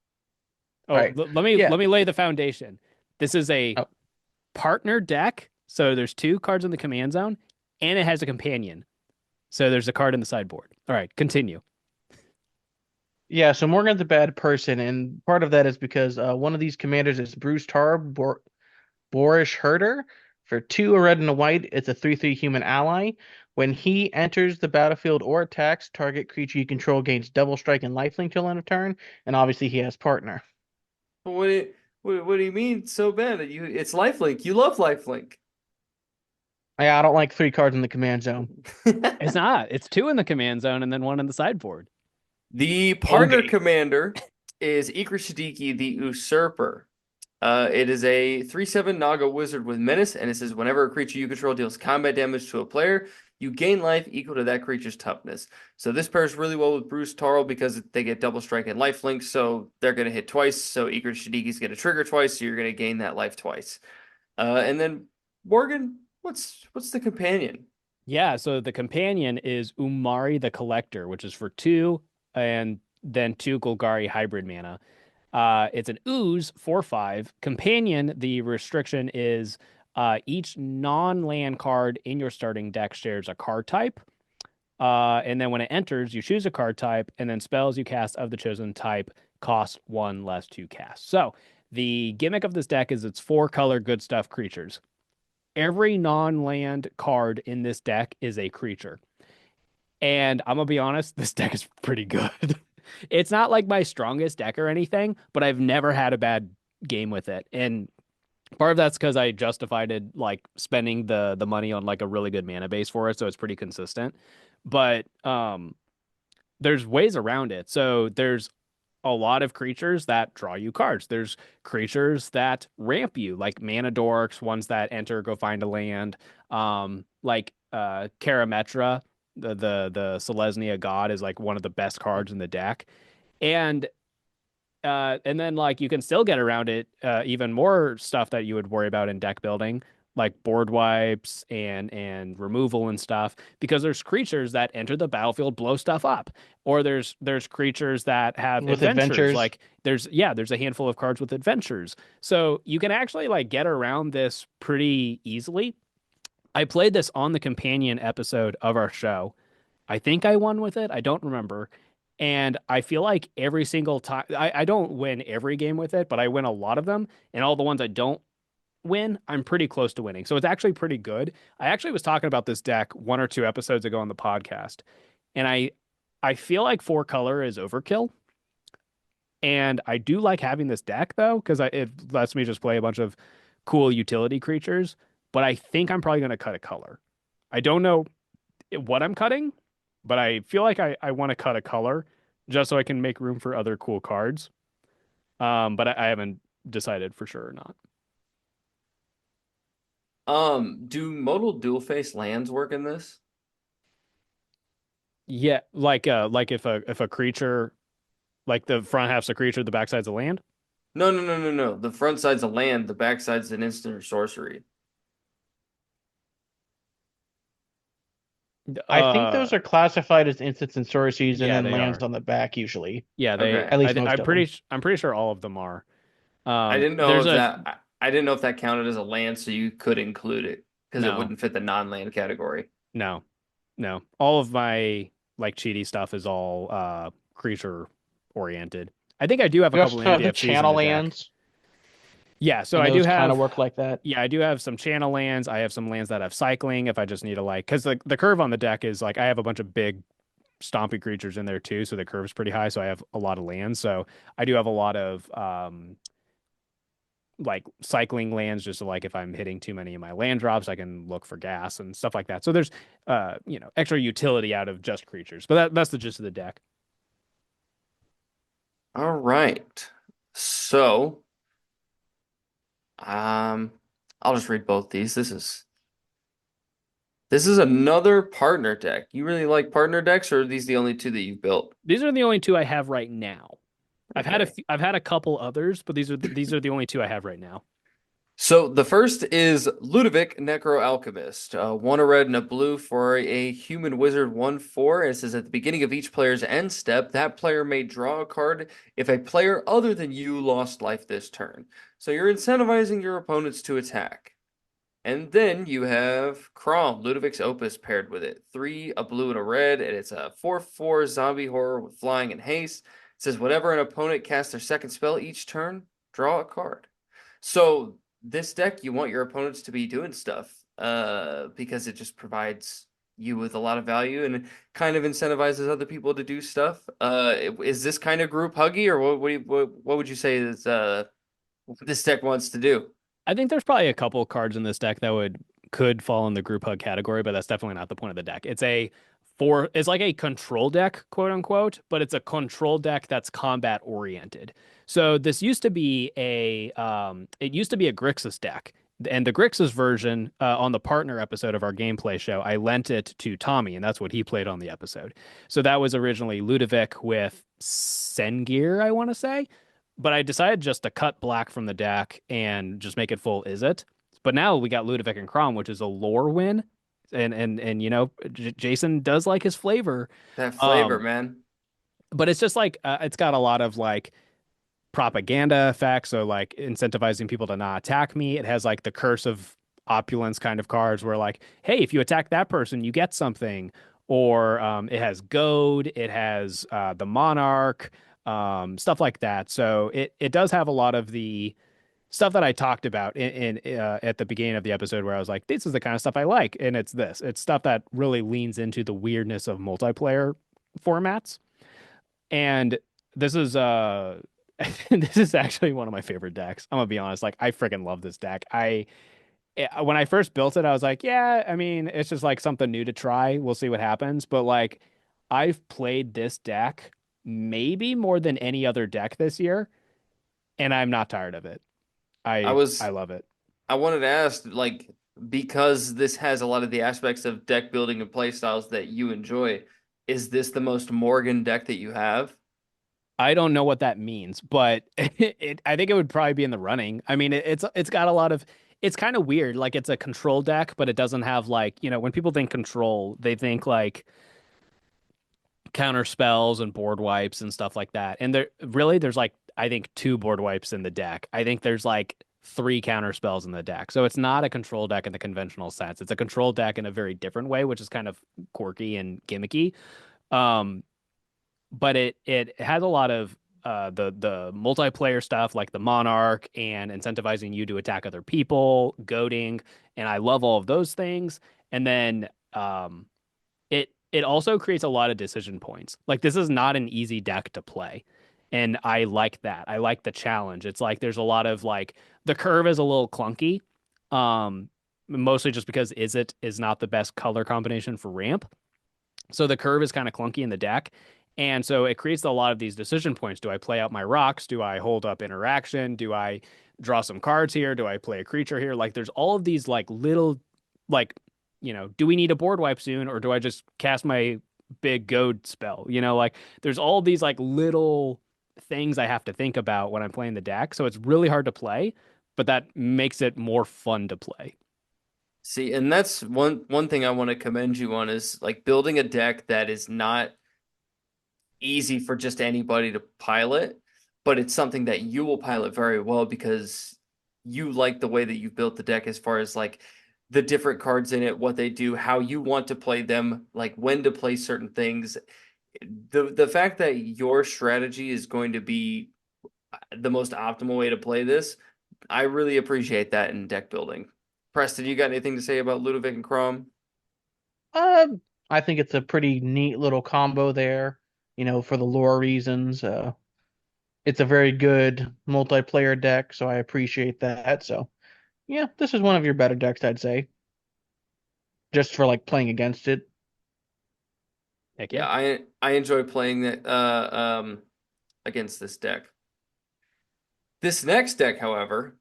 Oh, right. let Yeah. me lay the foundation. This is a Oh, partner deck, so there's 2 cards in the command zone, and it has a companion. So there's a card in the sideboard. All right, continue. yeah. So Morgan's a bad person, and part of that is because one of these commanders is Bruce Tar Boorish Herder. For 2, a red and a white, it's a 3/3 human ally. When he enters the battlefield or attacks, target creature you control gains double strike and lifelink till end of turn, and obviously he has partner. What do you, what do you mean so bad? It's lifelink. You love lifelink. Yeah, I don't like 3 cards in the command zone. It's not. It's 2 in the command zone and then 1 in the sideboard. The partner Okay. commander is Ikra Shidiqi, the Usurper. It is a 3/7 Naga wizard with menace, and it says whenever a creature you control deals combat damage to a player, you gain life equal to that creature's toughness. So this pairs really well with Bruce Tarl because they get double strike and life link, so they're going to hit twice. So Ikra Shidiqi's going to trigger twice, so you're going to gain that life twice. And then Morgan, what's the companion? Yeah, so the companion is Umori the Collector, which is for 2 and then 2 Golgari hybrid mana. It's an ooze 4/5. Companion, the restriction is each non-land card in your starting deck shares a card type. And then when it enters, you choose a card type, and then spells you cast of the chosen type cost 1 less to cast. So the gimmick of this deck is it's 4-color good stuff creatures. Every non-land card in this deck is a creature. And I'm gonna be honest, this deck is pretty good. It's not like my strongest deck or anything, but I've never had a bad game with it. And part of that's because I justified it like spending the money on like a really good mana base for it, so it's pretty consistent. But there's ways around it. So there's a lot of creatures that draw you cards. There's creatures that ramp you, like mana dorks, ones that enter, go find a land. Like Karametra, the Selesnya god is like one of the best cards in the deck. And then like you can still get around it, even more stuff that you would worry about in deck building, like board wipes and removal and stuff, because there's creatures that enter the battlefield, blow stuff up, or there's creatures that have With adventures. adventures. Like there's a handful of cards with adventures, so you can actually like get around this pretty easily. I played this on the companion episode of our show. I think I won with it. I don't remember. And I feel like every single time, I don't win every game with it, but I win a lot of them. And all the ones I don't win, I'm pretty close to winning. So it's actually pretty good. I actually was talking about this deck 1 or 2 episodes ago on the podcast. And I feel like 4 color is overkill. And I do like having this deck though, because it lets me just play a bunch of cool utility creatures. But I think I'm probably going to cut a color. I don't know what I'm cutting, but I feel like I want to cut a color just so I can make room for other cool cards. But I haven't decided for sure or not. Do modal dual face lands work in this? Yeah, like if a creature, like the front half's a creature, the back side's a land. No, no, no, no, no. The front side's a land, the back side's an instant or sorcery. I think those are classified as instants and sorceries, and Yeah, then they lands are. on the back usually. Yeah, Okay. At least most of them. I'm pretty sure all of them are. I didn't know There's if a I didn't know if that counted as a land, so you could include it because it no, wouldn't fit the non-land category. no, no. All of my like cheaty stuff is all creature oriented. I think I do have a We couple also have the NDFCs in channel the deck. lands, Yeah, so and I do those kind have of work like that. yeah, I do have some channel lands. I have some lands that have cycling if I just need to like because the curve on the deck is like I have a bunch of big stompy creatures in there too, so the curve's pretty high. So I have a lot of lands. So I do have a lot of like cycling lands just so like if I'm hitting too many of my land drops, I can look for gas and stuff like that. So there's extra utility out of just creatures. But that's the gist of the deck. All right. So, I'll just read both these. This is another partner deck. You really like partner decks, or are these the only two that you've built? These are the only two I have right now. Okay. I've had a couple others, but these are the only two I have right now. So the first is Ludevic Necro Alchemist. One a red and a blue for a human wizard 1/4. It says at the beginning of each player's end step, that player may draw a card if a player other than you lost life this turn. So you're incentivizing your opponents to attack. And then you have Kraum, Ludevic's Opus paired with it. 3, a blue and a red, and it's a 4/4 zombie horror with flying and haste. It says whenever an opponent casts their second spell each turn, draw a card. So this deck, you want your opponents to be doing stuff, because it just provides you with a lot of value and kind of incentivizes other people to do stuff. Is this kind of group huggy, or what would you say is this deck wants to do? I think there's probably a couple cards in this deck that could fall in the group hug category, but that's definitely not the point of the deck. It's like a control deck, quote unquote, but it's a control deck that's combat oriented. So this used to be it used to be a Grixis deck. And the Grixis version on the partner episode of our gameplay show, I lent it to Tommy, and that's what he played on the episode. So that was originally Ludevic with Sengir, I want to say. But I decided just to cut black from the deck and just make it full Izzet. But now we got Ludevic and Kraum, which is a lore win. And Jason does like his flavor. That flavor, man. But it's just like it's got a lot of like propaganda effects, so like incentivizing people to not attack me. It has like the curse of opulence kind of cards where like, hey, if you attack that person, you get something. Or it has goad, it has the monarch, stuff like that. So it does have a lot of the stuff that I talked about in at the beginning of the episode where I was like, this is the kind of stuff I like, and it's this. It's stuff that really leans into the weirdness of multiplayer formats. And this is this is actually one of my favorite decks. I'm gonna be honest, like I freaking love this deck. When I first built it, I was like, yeah, I mean, it's just like something new to try. We'll see what happens. But like I've played this deck maybe more than any other deck this year, and I'm not tired of it. I love it. I wanted to ask, like, because this has a lot of the aspects of deck building and play styles that you enjoy, is this the most Morgan deck that you have? I don't know what that means, but I think it would probably be in the running. I mean, it's got a lot of it's kind of weird. Like it's a control deck, but it doesn't have like, when people think control, they think like counter spells and board wipes and stuff like that. And there's like I think two board wipes in the deck. I think there's like three counter spells in the deck. So it's not a control deck in the conventional sense. It's a control deck in a very different way, which is kind of quirky and gimmicky. Um, but it has a lot of the multiplayer stuff like the Monarch and incentivizing you to attack other people, goading, and I love all of those things. And then it also creates a lot of decision points. Like this is not an easy deck to play. And I like that. I like the challenge. It's like there's a lot of like the curve is a little clunky. Mostly just because is not the best color combination for ramp. So the curve is kind of clunky in the deck. And so it creates a lot of these decision points. Do I play out my rocks? Do I hold up interaction? Do I draw some cards here? Do I play a creature here? Like there's all of these like little like do we need a board wipe soon or do I just cast my big goad spell? Like there's all these like little things I have to think about when I'm playing the deck. So it's really hard to play, but that makes it more fun to play. See, and that's one thing I want to commend you on is like building a deck that is not easy for just anybody to pilot, but it's something that you will pilot very well because you like the way that you've built the deck as far as like the different cards in it, what they do, how you want to play them, like when to play certain things. The fact that your strategy is going to be the most optimal way to play this, I really appreciate that in deck building. Preston, you got anything to say about Ludevic and Kraum? I think it's a pretty neat little combo there, for the lore reasons. It's a very good multiplayer deck, so I appreciate that. So, yeah, this is one of your better decks, I'd say, just for like playing against it. Heck Yeah, yeah. I enjoy playing that against this deck. This next deck, however,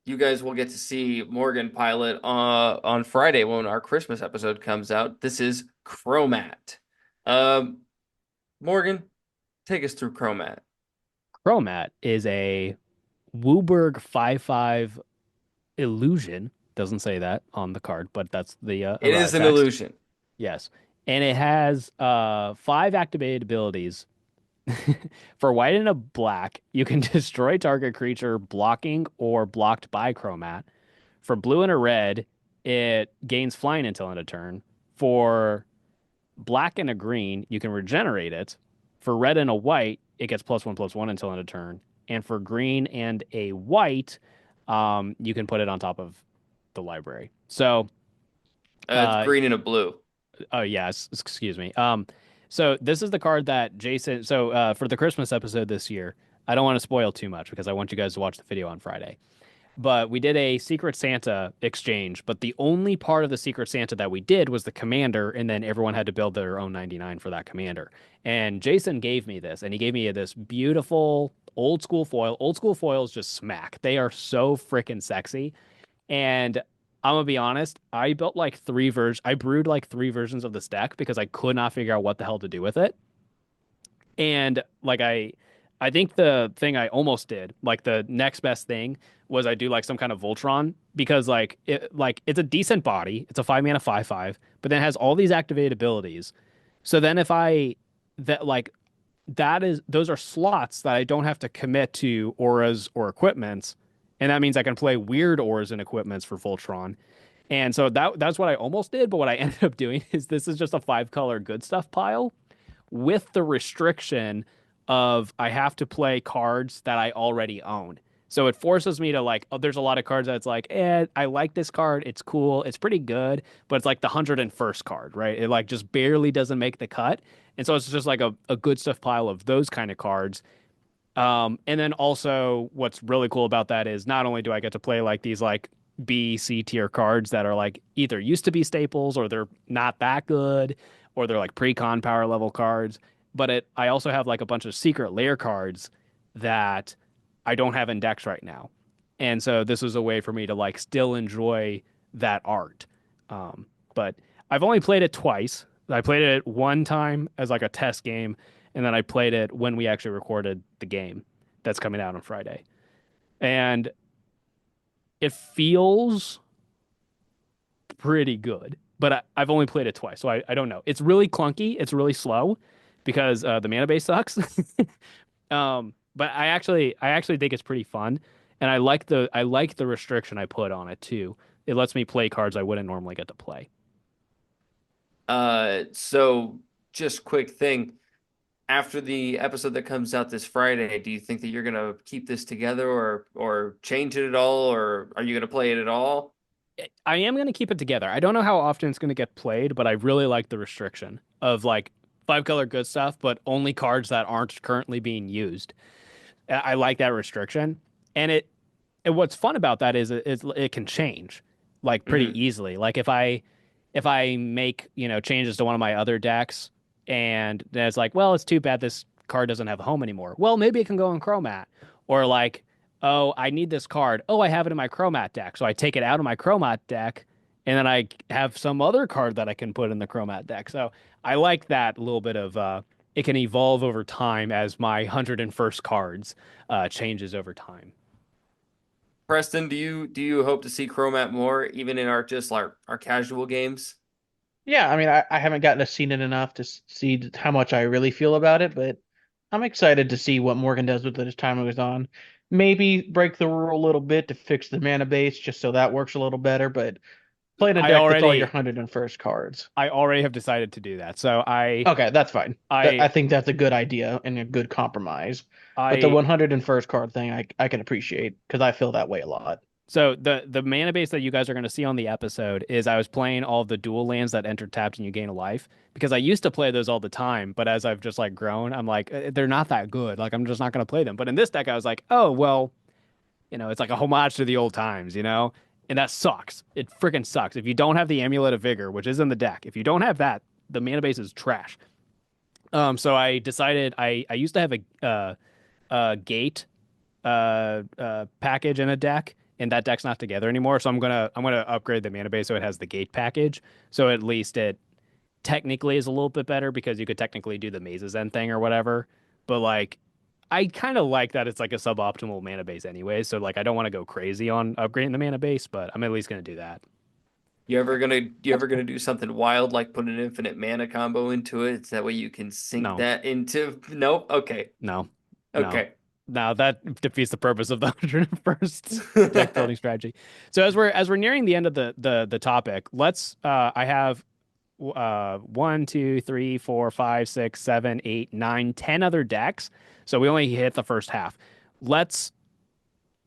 you guys will get to see Morgan pilot on Friday when our Christmas episode comes out. This is Cromat. Um, Morgan, take us through Cromat. Cromat is a Wooburg 5/5 illusion. Doesn't say that on the card, but that's the It is arrive an text. illusion. Yes. And it has five activated abilities. For white and a black, you can destroy target creature blocking or blocked by Cromat. For blue and a red, it gains flying until end of turn. For black and a green, you can regenerate it. For red and a white, it gets +1/+1 until end of turn. And for green and a white, you can put it on top of the library. So, It's uh, green and a blue. oh yes, excuse me. So this is the card that Jason. So for the Christmas episode this year, I don't want to spoil too much because I want you guys to watch the video on Friday. But we did a Secret Santa exchange, but the only part of the Secret Santa that we did was the commander, and then everyone had to build their own 99 for that commander. And Jason gave me this, and he gave me this beautiful old school foil. Old school foils just smack. They are so freaking sexy. And I'm gonna be honest, I built like I brewed like three versions of this deck because I could not figure out what the hell to do with it. And like I think the thing I almost did, like the next best thing was I do like some kind of Voltron because it's a decent body. It's a 5 mana 5/5, but then it has all these activated abilities. So then if I that like that is those are slots that I don't have to commit to auras or equipments, and that means I can play weird auras and equipments for Voltron. And so that's what I almost did, but what I ended up doing is this is just a 5 color good stuff pile with the restriction of I have to play cards that I already own. So it forces me to like, oh, there's a lot of cards that's like, I like this card. It's cool. It's pretty good, but it's like the 101st card, right? It like just barely doesn't make the cut. And so it's just like a good stuff pile of those kind of cards. And then also what's really cool about that is not only do I get to play like these like B, C tier cards that are like either used to be staples or they're not that good or they're like pre-con power level cards, but I also have like a bunch of secret layer cards that I don't have in decks right now. And so this was a way for me to like still enjoy that art. But I've only played it twice. I played it one time as like a test game, and then I played it when we actually recorded the game that's coming out on Friday. And It feels pretty good, but I've only played it twice, so I don't know. It's really clunky. It's really slow because the mana base sucks. But I actually think it's pretty fun, and I like the restriction I put on it too. It lets me play cards I wouldn't normally get to play. So just quick thing. After the episode that comes out this Friday, do you think that you're gonna keep this together or change it at all, or are you gonna play it at all? I am going to keep it together. I don't know how often it's going to get played, but I really like the restriction of like five color good stuff, but only cards that aren't currently being used. I like that restriction, and and what's fun about that is it can change like pretty Hmm. easily. Like if I make, changes to one of my other decks and then it's like, well, it's too bad this card doesn't have a home anymore. Well, maybe it can go in Cromat. Or like, oh, I need this card. Oh, I have it in my Cromat deck. So I take it out of my Cromat deck and then I have some other card that I can put in the Cromat deck. So I like that little bit of it can evolve over time as my 101st cards changes over time. Preston, do you hope to see Cromat more, even in our just our casual games? Yeah, I mean, I haven't gotten to seen it enough to see how much I really feel about it, but I'm excited to see what Morgan does with it as time goes on. Maybe break the rule a little bit to fix the mana base just so that works a little better, but playing a I deck that's all your already 101st cards. I already have decided to do that. So Okay, that's fine. I I think that's a good idea and a good compromise. But the I 101st card thing, I can appreciate because I feel that way a lot. So the mana base that you guys are going to see on the episode is I was playing all of the dual lands that enter tapped and you gain a life because I used to play those all the time, but as I've just like grown, I'm like they're not that good. Like I'm just not going to play them. But in this deck, I was like, oh well, it's like a homage to the old times. And that sucks. It freaking sucks. If you don't have the Amulet of Vigor, which is in the deck, if you don't have that, the mana base is trash. So I decided I used to have a gate package in a deck, and that deck's not together anymore. So I'm gonna upgrade the mana base so it has the gate package. So at least it technically is a little bit better because you could technically do the Mazes End thing or whatever. But like I kind of like that it's like a suboptimal mana base anyway. So like I don't want to go crazy on upgrading the mana base, but I'm at least gonna do that. You That's ever gonna cool. do something wild like put an infinite mana combo into it? So that way you can sink No, that into. Nope. Okay. no, no. Okay. Now that defeats the purpose of the 101st deck building strategy. So as we're nearing the end of the topic, let's I have 1, 2, 3, 4, 5, 6, 7, 8, 9, 10 other decks. So we only hit the first half. Let's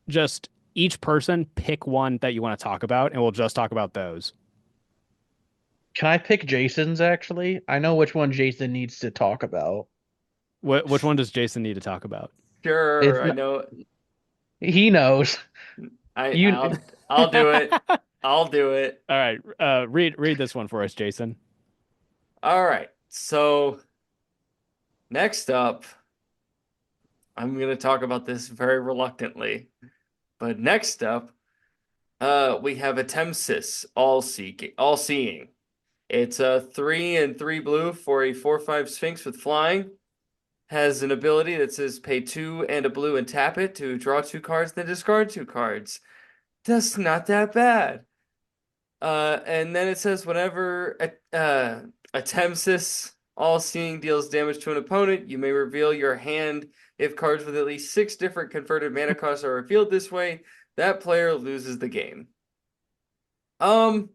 just each person pick one that you want to talk about, and we'll just talk about those. Can I pick Jason's actually? I know which one Jason needs to talk about. Which one does Jason need to talk about? It's Sure. I not, know. he knows. I You I'll do it. I'll do it. All right, read this one for us, Jason. All right. So next up, I'm gonna talk about this very reluctantly. But next up, we have Atemsis, all seeing. It's a 3 and 3 blue for a 4/5 Sphinx with flying. Has an ability that says pay 2 and a blue and tap it to draw 2 cards, then discard 2 cards. That's not that bad. And then it says whenever Atemsis all seeing deals damage to an opponent, you may reveal your hand. If cards with at least 6 different converted mana costs are revealed this way, that player loses the game. Um,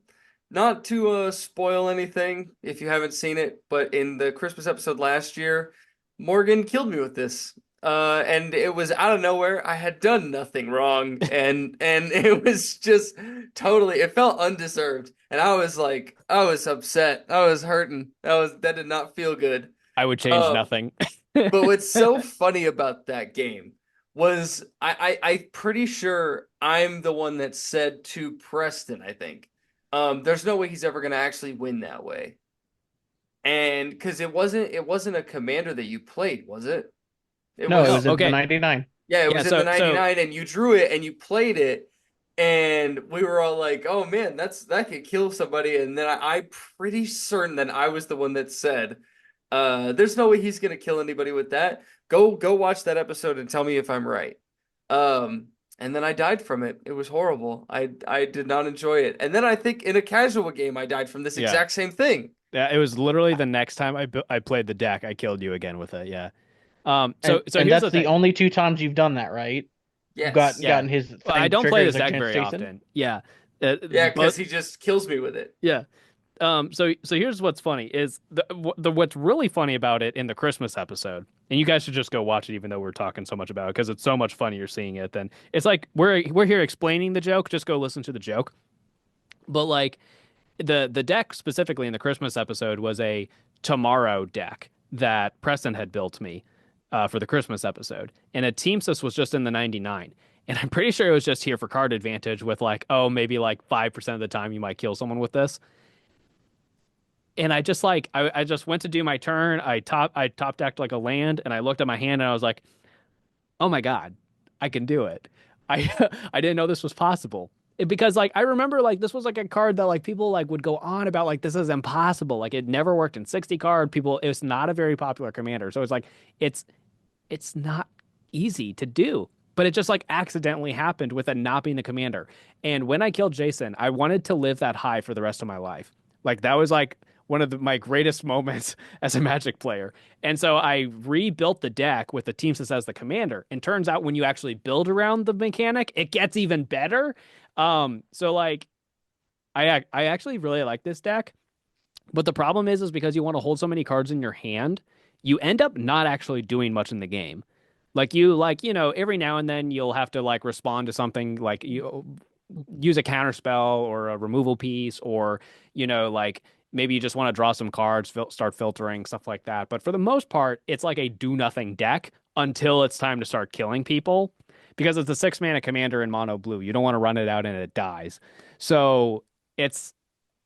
Not to spoil anything if you haven't seen it, but in the Christmas episode last year, Morgan killed me with this. And it was out of nowhere. I had done nothing wrong, and it was just totally. It felt undeserved, and I was like, I was upset. I was hurting. That did not feel good. I would change Um, nothing. but what's so funny about that game was I'm pretty sure I'm the one that said to Preston, I think, there's no way he's ever gonna actually win that way. And because it wasn't a commander that you played, was it? It No, it Oh, was was in the okay. 99. yeah, it Yeah, was in the so 99 and you drew it and you played it and we were all like, "Oh man, that could kill somebody." And then I'm pretty certain that I was the one that said, there's no way he's gonna kill anybody with that. Go watch that episode and tell me if I'm right. Um, and then I died from it. It was horrible. I did not enjoy it. And then I think in a casual game I died from this Yeah. exact same thing. Yeah, it was literally the next time I played the deck, I killed you again with it. Yeah. And So and here's that's the the thing. only 2 times you've done that, right? Yes. Gotten his Well, I thing don't play triggered this deck against very Jason. often. Yeah. Yeah, because But he just kills me with it. yeah. So here's what's funny is what's really funny about it in the Christmas episode, and you guys should just go watch it, even though we're talking so much about it, because it's so much funnier seeing it than it's like we're here explaining the joke. Just go listen to the joke. But like the deck specifically in the Christmas episode was a Tomorrow deck that Preston had built me for the Christmas episode, and Atemsis was just in the 99. And I'm pretty sure it was just here for card advantage with like, oh, maybe like 5% of the time you might kill someone with this. And I just like I just went to do my turn. I top decked like a land, and I looked at my hand and I was like, "Oh my God, I can do it." I I didn't know this was possible. Because like I remember like this was like a card that like people like would go on about like this is impossible. Like it never worked in 60 card. People it was not a very popular commander. So it's like it's not easy to do. But it just like accidentally happened with it not being the commander. And when I killed Jason, I wanted to live that high for the rest of my life. Like that was like one of my greatest moments as a Magic player. And so I rebuilt the deck with the Atemsis as the commander. And turns out when you actually build around the mechanic, it gets even better. So like I actually really like this deck. But the problem is because you want to hold so many cards in your hand, you end up not actually doing much in the game. Like you know, every now and then you'll have to like respond to something like you use a counter spell or a removal piece, or you know, like maybe you just want to draw some cards, start filtering, stuff like that. But for the most part, it's like a do nothing deck until it's time to start killing people, because it's a 6 mana commander in mono blue. You don't want to run it out and it dies. So it's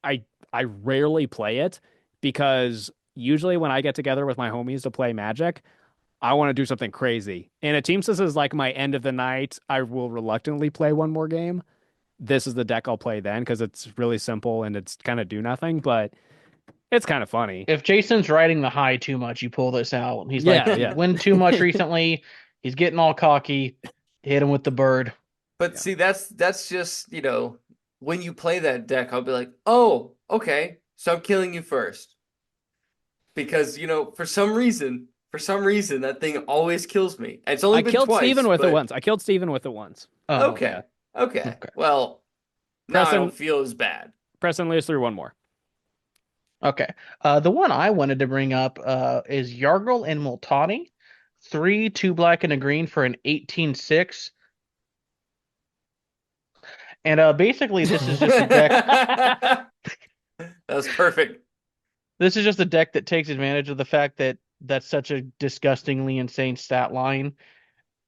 I rarely play it, because usually when I get together with my homies to play Magic, I want to do something crazy. And a Teamsys is like my end of the night. I will reluctantly play one more game. This is the deck I'll play then, because it's really simple and it's kind of do nothing, but it's kind of funny. If Jason's riding the high too much, you pull this out. He's Yeah, like, yeah. win too much recently. He's getting all cocky. Hit him with the bird. But see, that's just, you know, when you play that deck, I'll be like, oh, okay, so I'm killing you first. Because, you know, for some reason, that thing always kills me. And it's only I been killed twice, Steven with but... it once. I killed Steven with it once. Oh, Okay. yeah. Okay. Well, now I don't feel as bad. Preston leads through one more. Okay. The one I wanted to bring up is Yargle and Multani. 3, 2 black and a green for an 18/6. And basically this is just a deck. That was perfect. This is just a deck that takes advantage of the fact that that's such a disgustingly insane stat line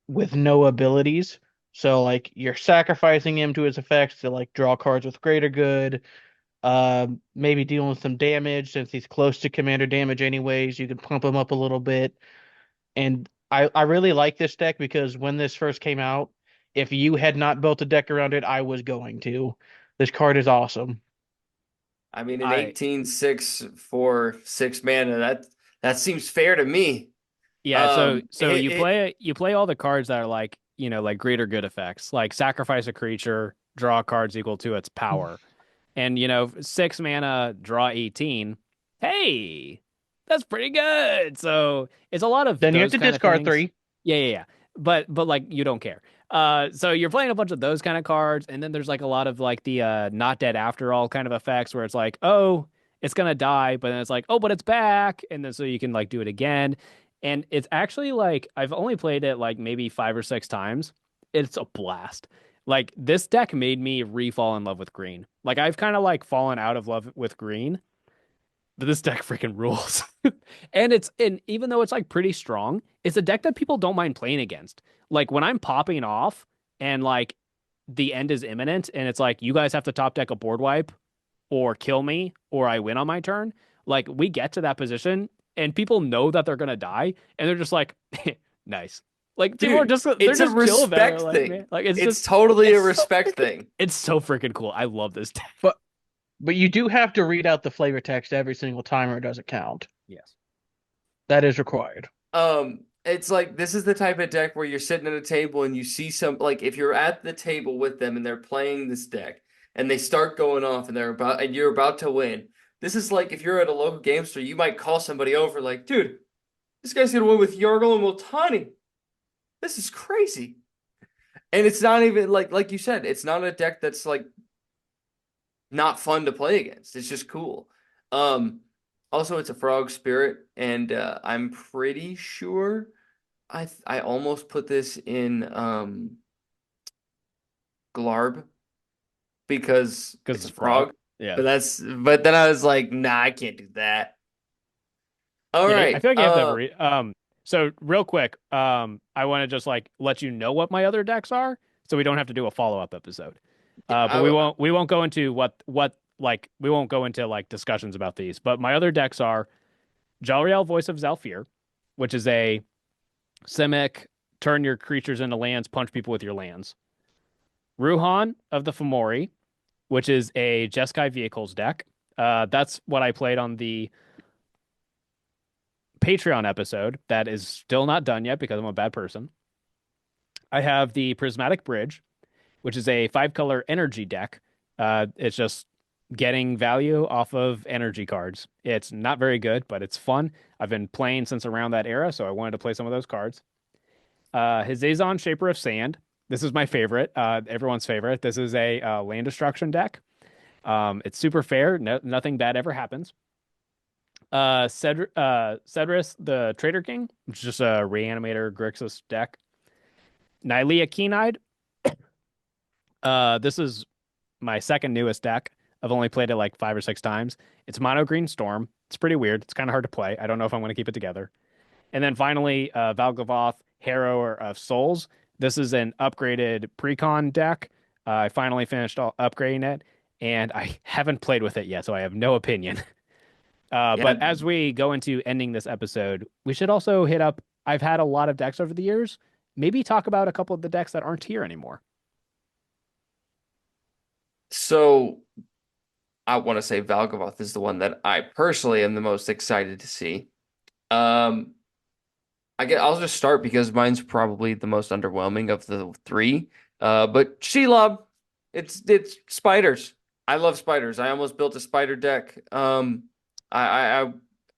with no abilities. So like you're sacrificing him to his effects to like draw cards with greater good. Maybe dealing with some damage since he's close to commander damage anyways. You can pump him up a little bit. And I really like this deck because when this first came out, if you had not built a deck around it, I was going to. This card is awesome. I mean, an 18/6 for 6 mana, that seems fair to me. Yeah, so you play all the cards that are like, you know, like greater good effects, like sacrifice a creature, draw cards equal to its power. And you know, 6 mana, draw 18. Hey, that's pretty good. So it's a lot of Then you have those to kind of discard things. 3. Yeah. But like you don't care. So you're playing a bunch of those kind of cards, and then there's like a lot of like the not dead after all kind of effects where it's like, oh, it's gonna die, but then it's like, oh, but it's back, and then so you can like do it again. And it's actually like I've only played it like maybe 5 or 6 times. It's a blast. Like this deck made me re-fall in love with green. Like I've kind of like fallen out of love with green, but this deck freaking rules. And even though it's like pretty strong, it's a deck that people don't mind playing against. Like when I'm popping off and like the end is imminent and it's like you guys have to top deck a board wipe or kill me or I win on my turn, like we get to that position and people know that they're gonna die and they're just like nice. Like people are just it's a respect thing. Like it's just totally a respect thing. It's so freaking cool. I love this deck. But you do have to read out the flavor text every single time or it doesn't count. Yes. That is required. It's like this is the type of deck where you're sitting at a table and you see some like if you're at the table with them and they're playing this deck and they start going off and you're about to win. This is like if you're at a local game store, you might call somebody over like, dude, this guy's gonna win with Yargle and Multani. This is crazy. And it's not even like you said, it's not a deck that's like not fun to play against. It's just cool. Um, Also it's a frog spirit, and I'm pretty sure I almost put this in Glarb because Because it's it's a a frog. frog. Yeah. But then I was like, nah, I can't do that. All Yeah, I right. feel like you have to have so real quick, I want to just like let you know what my other decks are, so we don't have to do a follow-up episode. But we won't go into what like we won't go into like discussions about these. But my other decks are Jalriel, Voice of Zhalfir, which is a Simic, turn your creatures into lands, punch people with your lands. Ruhan of the Fomori, which is a Jeskai Vehicles deck. That's what I played on the Patreon episode that is still not done yet because I'm a bad person. I have the Prismatic Bridge, which is a 5-color energy deck. It's just getting value off of energy cards. It's not very good, but it's fun. I've been playing since around that era, so I wanted to play some of those cards. Hizazon, Shaper of Sand. This is my favorite, everyone's favorite. This is a land destruction deck. It's super fair. Nothing bad ever happens. Cedrus, the Trader King, which is just a Reanimator Grixis deck. Nylea Keen-Eyed. This is my second newest deck. I've only played it like 5 or 6 times. It's Mono Green Storm. It's pretty weird. It's kind of hard to play. I don't know if I'm going to keep it together. And then finally, Valgavoth, Harrower of Souls. This is an upgraded precon deck. I finally finished upgrading it, and I haven't played with it yet, so I have no opinion. Yeah. But as we go into ending this episode, we should also hit up. I've had a lot of decks over the years. Maybe talk about a couple of the decks that aren't here anymore. So I want to say Valgavoth is the one that I personally am the most excited to see. Um, I'll just start because mine's probably the most underwhelming of the three. But Shelob, it's spiders. I love spiders. I almost built a spider deck. I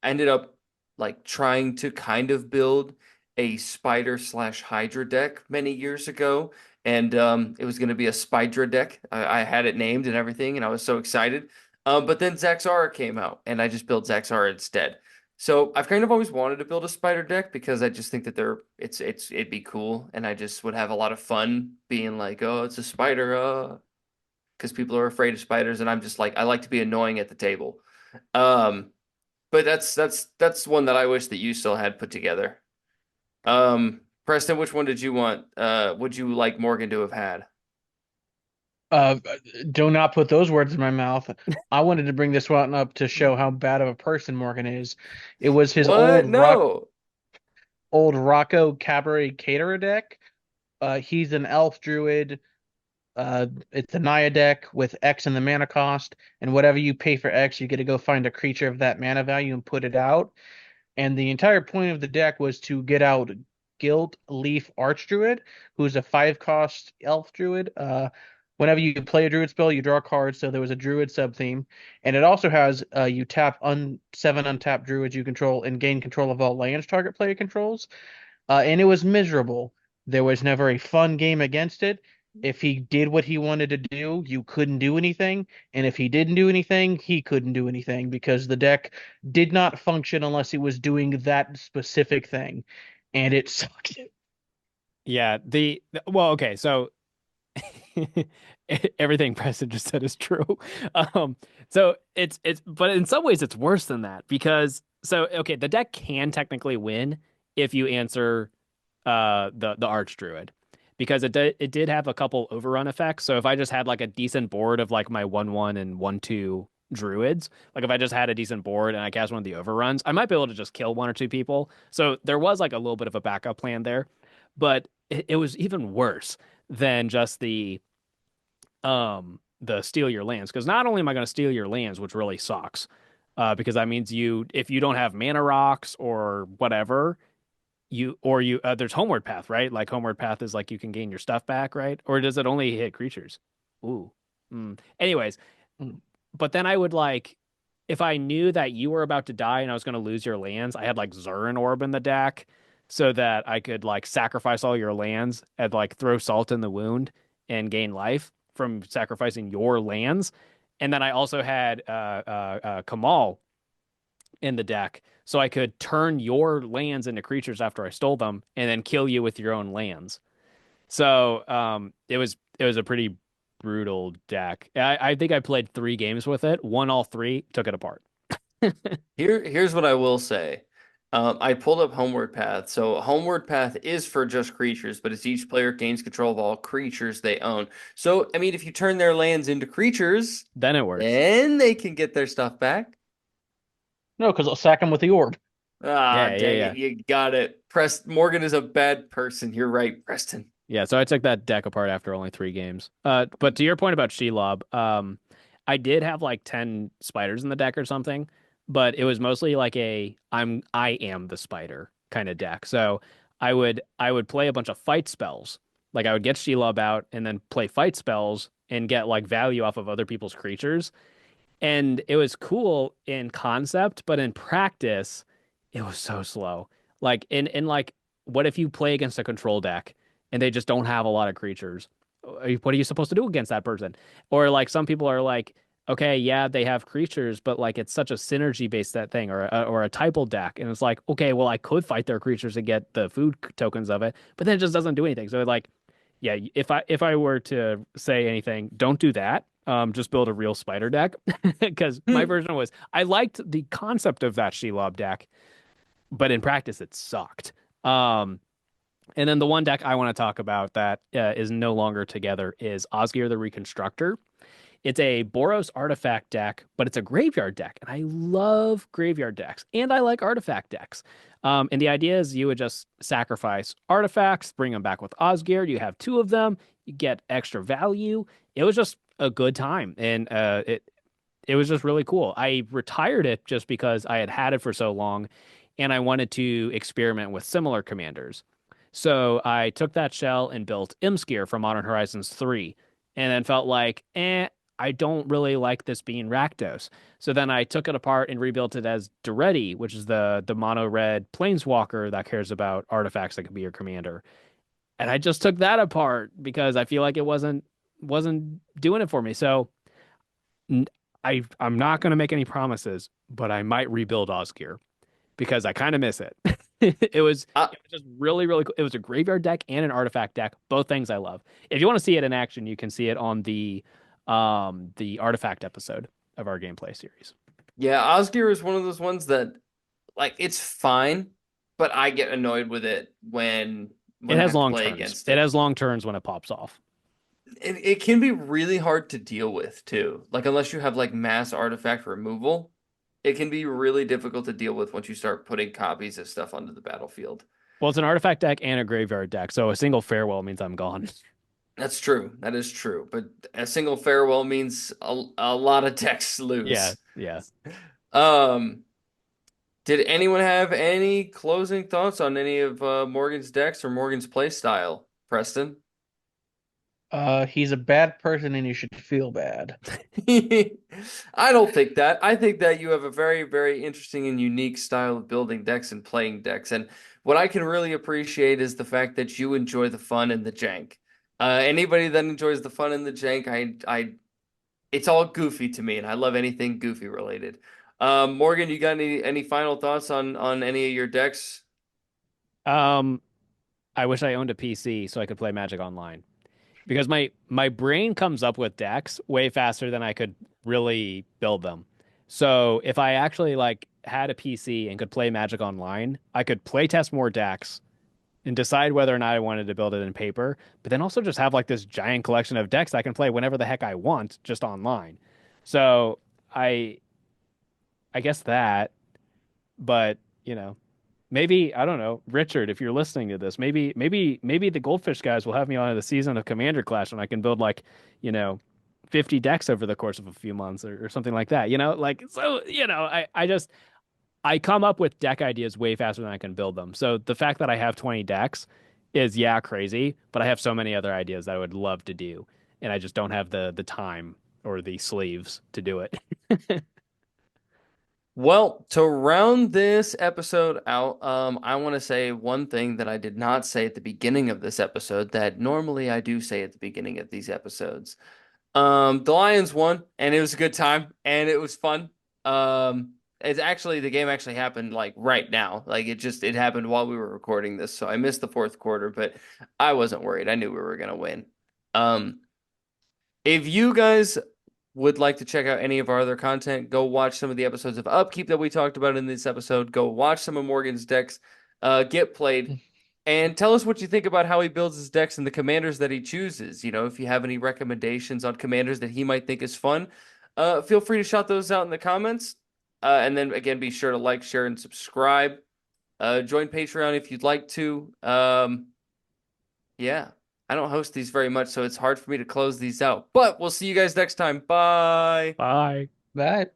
ended up like trying to kind of build a spider slash Hydra deck many years ago, and it was going to be a Spydra deck. I had it named and everything, and I was so excited. But then Zaxara came out, and I just built Zaxara instead. So I've kind of always wanted to build a spider deck because I just think that it'd be cool, and I just would have a lot of fun being like, oh, it's a spider, because people are afraid of spiders, and I'm just like I like to be annoying at the table. Um, but that's one that I wish that you still had put together. Preston, which one did you want? Would you like Morgan to have had? Uh, do not put those words in my mouth. I wanted to bring this one up to show how bad of a person Morgan is. It was his What? No. old Rocco Cabaret Caterer deck. He's an elf druid. It's a Naya deck with X in the mana cost, and whatever you pay for X, you get to go find a creature of that mana value and put it out. And the entire point of the deck was to get out Gilt Leaf Archdruid, who's a 5-cost elf druid. Whenever you play a druid spell, you draw cards, so there was a druid sub-theme. And it also has you tap 7 untapped druids you control and gain control of all lands target player controls. And it was miserable. There was never a fun game against it. If he did what he wanted to do, you couldn't do anything. And if he didn't do anything, he couldn't do anything because the deck did not function unless he was doing that specific thing. And it sucked. Yeah, well, okay, so everything Preston just said is true. Um, so it's but in some ways it's worse than that because so okay, the deck can technically win if you answer the Archdruid because it did have a couple overrun effects. So if I just had like a decent board of like my 1/1 and 1/2 druids, like if I just had a decent board and I cast one of the overruns, I might be able to just kill 1 or 2 people. So there was like a little bit of a backup plan there, but it was even worse than just the steal your lands because not only am I going to steal your lands, which really sucks, because that means if you don't have mana rocks or whatever, you there's Homeward Path, right? Like Homeward Path is like you can gain your stuff back, right? Or does it only hit creatures? Ooh. Anyways, Mm. but then I would like if I knew that you were about to die and I was going to lose your lands, I had like Zurin Orb in the deck so that I could like sacrifice all your lands and like throw salt in the wound and gain life from sacrificing your lands. And then I also had Kamal in the deck so I could turn your lands into creatures after I stole them and then kill you with your own lands. So it was a pretty brutal deck. I think I played 3 games with it, won all 3, took it apart. Here's what I will say. I pulled up Homeward Path. So Homeward Path is for just creatures, but it's each player gains control of all creatures they own. So, I mean, if you turn their lands into creatures, Then it works. then they can get their stuff back. No, because I'll sack him with the orb. Ah, Yeah, yeah, dang yeah. it. You got it. Morgan is a bad person. You're right, Preston. Yeah, so I took that deck apart after only 3 games. But to your point about Shelob, I did have like 10 spiders in the deck or something, but it was mostly like I am the spider kind of deck. So I would play a bunch of fight spells. Like I would get Shelob out and then play fight spells and get like value off of other people's creatures. And it was cool in concept, but in practice, it was so slow. Like in like, what if you play against a control deck and they just don't have a lot of creatures? What are you supposed to do against that person? Or like some people are like, okay, yeah, they have creatures, but like it's such a synergy based that thing, or a typal deck, and it's like, okay, well I could fight their creatures and get the food tokens of it, but then it just doesn't do anything. So like, yeah, if I were to say anything, don't do that. Just build a real spider deck because my version was I liked the concept of that Shelob deck, but in practice it sucked. And then the one deck I want to talk about that is no longer together is Osgir the Reconstructor. It's a Boros artifact deck, but it's a graveyard deck, and I love graveyard decks, and I like artifact decks. And the idea is you would just sacrifice artifacts, bring them back with Osgir. You have 2 of them, you get extra value. It was just a good time, and it was just really cool. I retired it just because I had had it for so long, and I wanted to experiment with similar commanders. So I took that shell and built Imskir from Modern Horizons 3, and then felt like, I don't really like this being Rakdos. So then I took it apart and rebuilt it as Duretti, which is the mono red planeswalker that cares about artifacts that could be your commander. And I just took that apart because I feel like it wasn't doing it for me. So I'm not going to make any promises, but I might rebuild Osgir because I kind of miss it. It was just really, really cool. It was a graveyard deck and an artifact deck, both things I love. If you want to see it in action, you can see it on the artifact episode of our gameplay series. Yeah, Osgir is one of those ones that, like, it's fine, but I get annoyed with it when It I has have to long play turns. against It it. has long turns when it pops off. It can be really hard to deal with too. Like unless you have like mass artifact removal, it can be really difficult to deal with once you start putting copies of stuff onto the battlefield. Well, it's an artifact deck and a graveyard deck, so a single farewell means I'm gone. That's true. That is true. But a single farewell means a lot of decks Yeah, lose. yeah. Um, did anyone have any closing thoughts on any of Morgan's decks or Morgan's play style, Preston? He's a bad person and you should feel bad. I don't think that. I think that you have a very, very interesting and unique style of building decks and playing decks. And what I can really appreciate is the fact that you enjoy the fun and the jank. Anybody that enjoys the fun and the jank, it's all goofy to me, and I love anything goofy related. Morgan, you got any final thoughts on any of your decks? Um, I wish I owned a PC so I could play Magic Online because my brain comes up with decks way faster than I could really build them. So if I actually like had a PC and could play Magic Online, I could play test more decks and decide whether or not I wanted to build it in paper, but then also just have like this giant collection of decks I can play whenever the heck I want just online. So I I guess that, but maybe I don't know, Richard, if you're listening to this, maybe the Goldfish guys will have me on the season of Commander Clash and I can build like, you know, 50 decks over the course of a few months or something like that. Like so, I come up with deck ideas way faster than I can build them. So the fact that I have 20 decks is crazy, but I have so many other ideas that I would love to do, and I just don't have the time or the sleeves to do it. Well, to round this episode out, I want to say one thing that I did not say at the beginning of this episode that normally I do say at the beginning of these episodes. The Lions won, and it was a good time, and it was fun. It's actually the game actually happened like right now. Like it happened while we were recording this, so I missed the fourth quarter, but I wasn't worried. I knew we were gonna win. Um, if you guys would like to check out any of our other content, go watch some of the episodes of Upkeep that we talked about in this episode. Go watch some of Morgan's decks, get played, and tell us what you think about how he builds his decks and the commanders that he chooses. You know, if you have any recommendations on commanders that he might think is fun, feel free to shout those out in the comments. And then again, be sure to like, share, and subscribe. Join Patreon if you'd like to. Yeah. I don't host these very much, so it's hard for me to close these out. But we'll see you guys next time. Bye. Bye. Bye.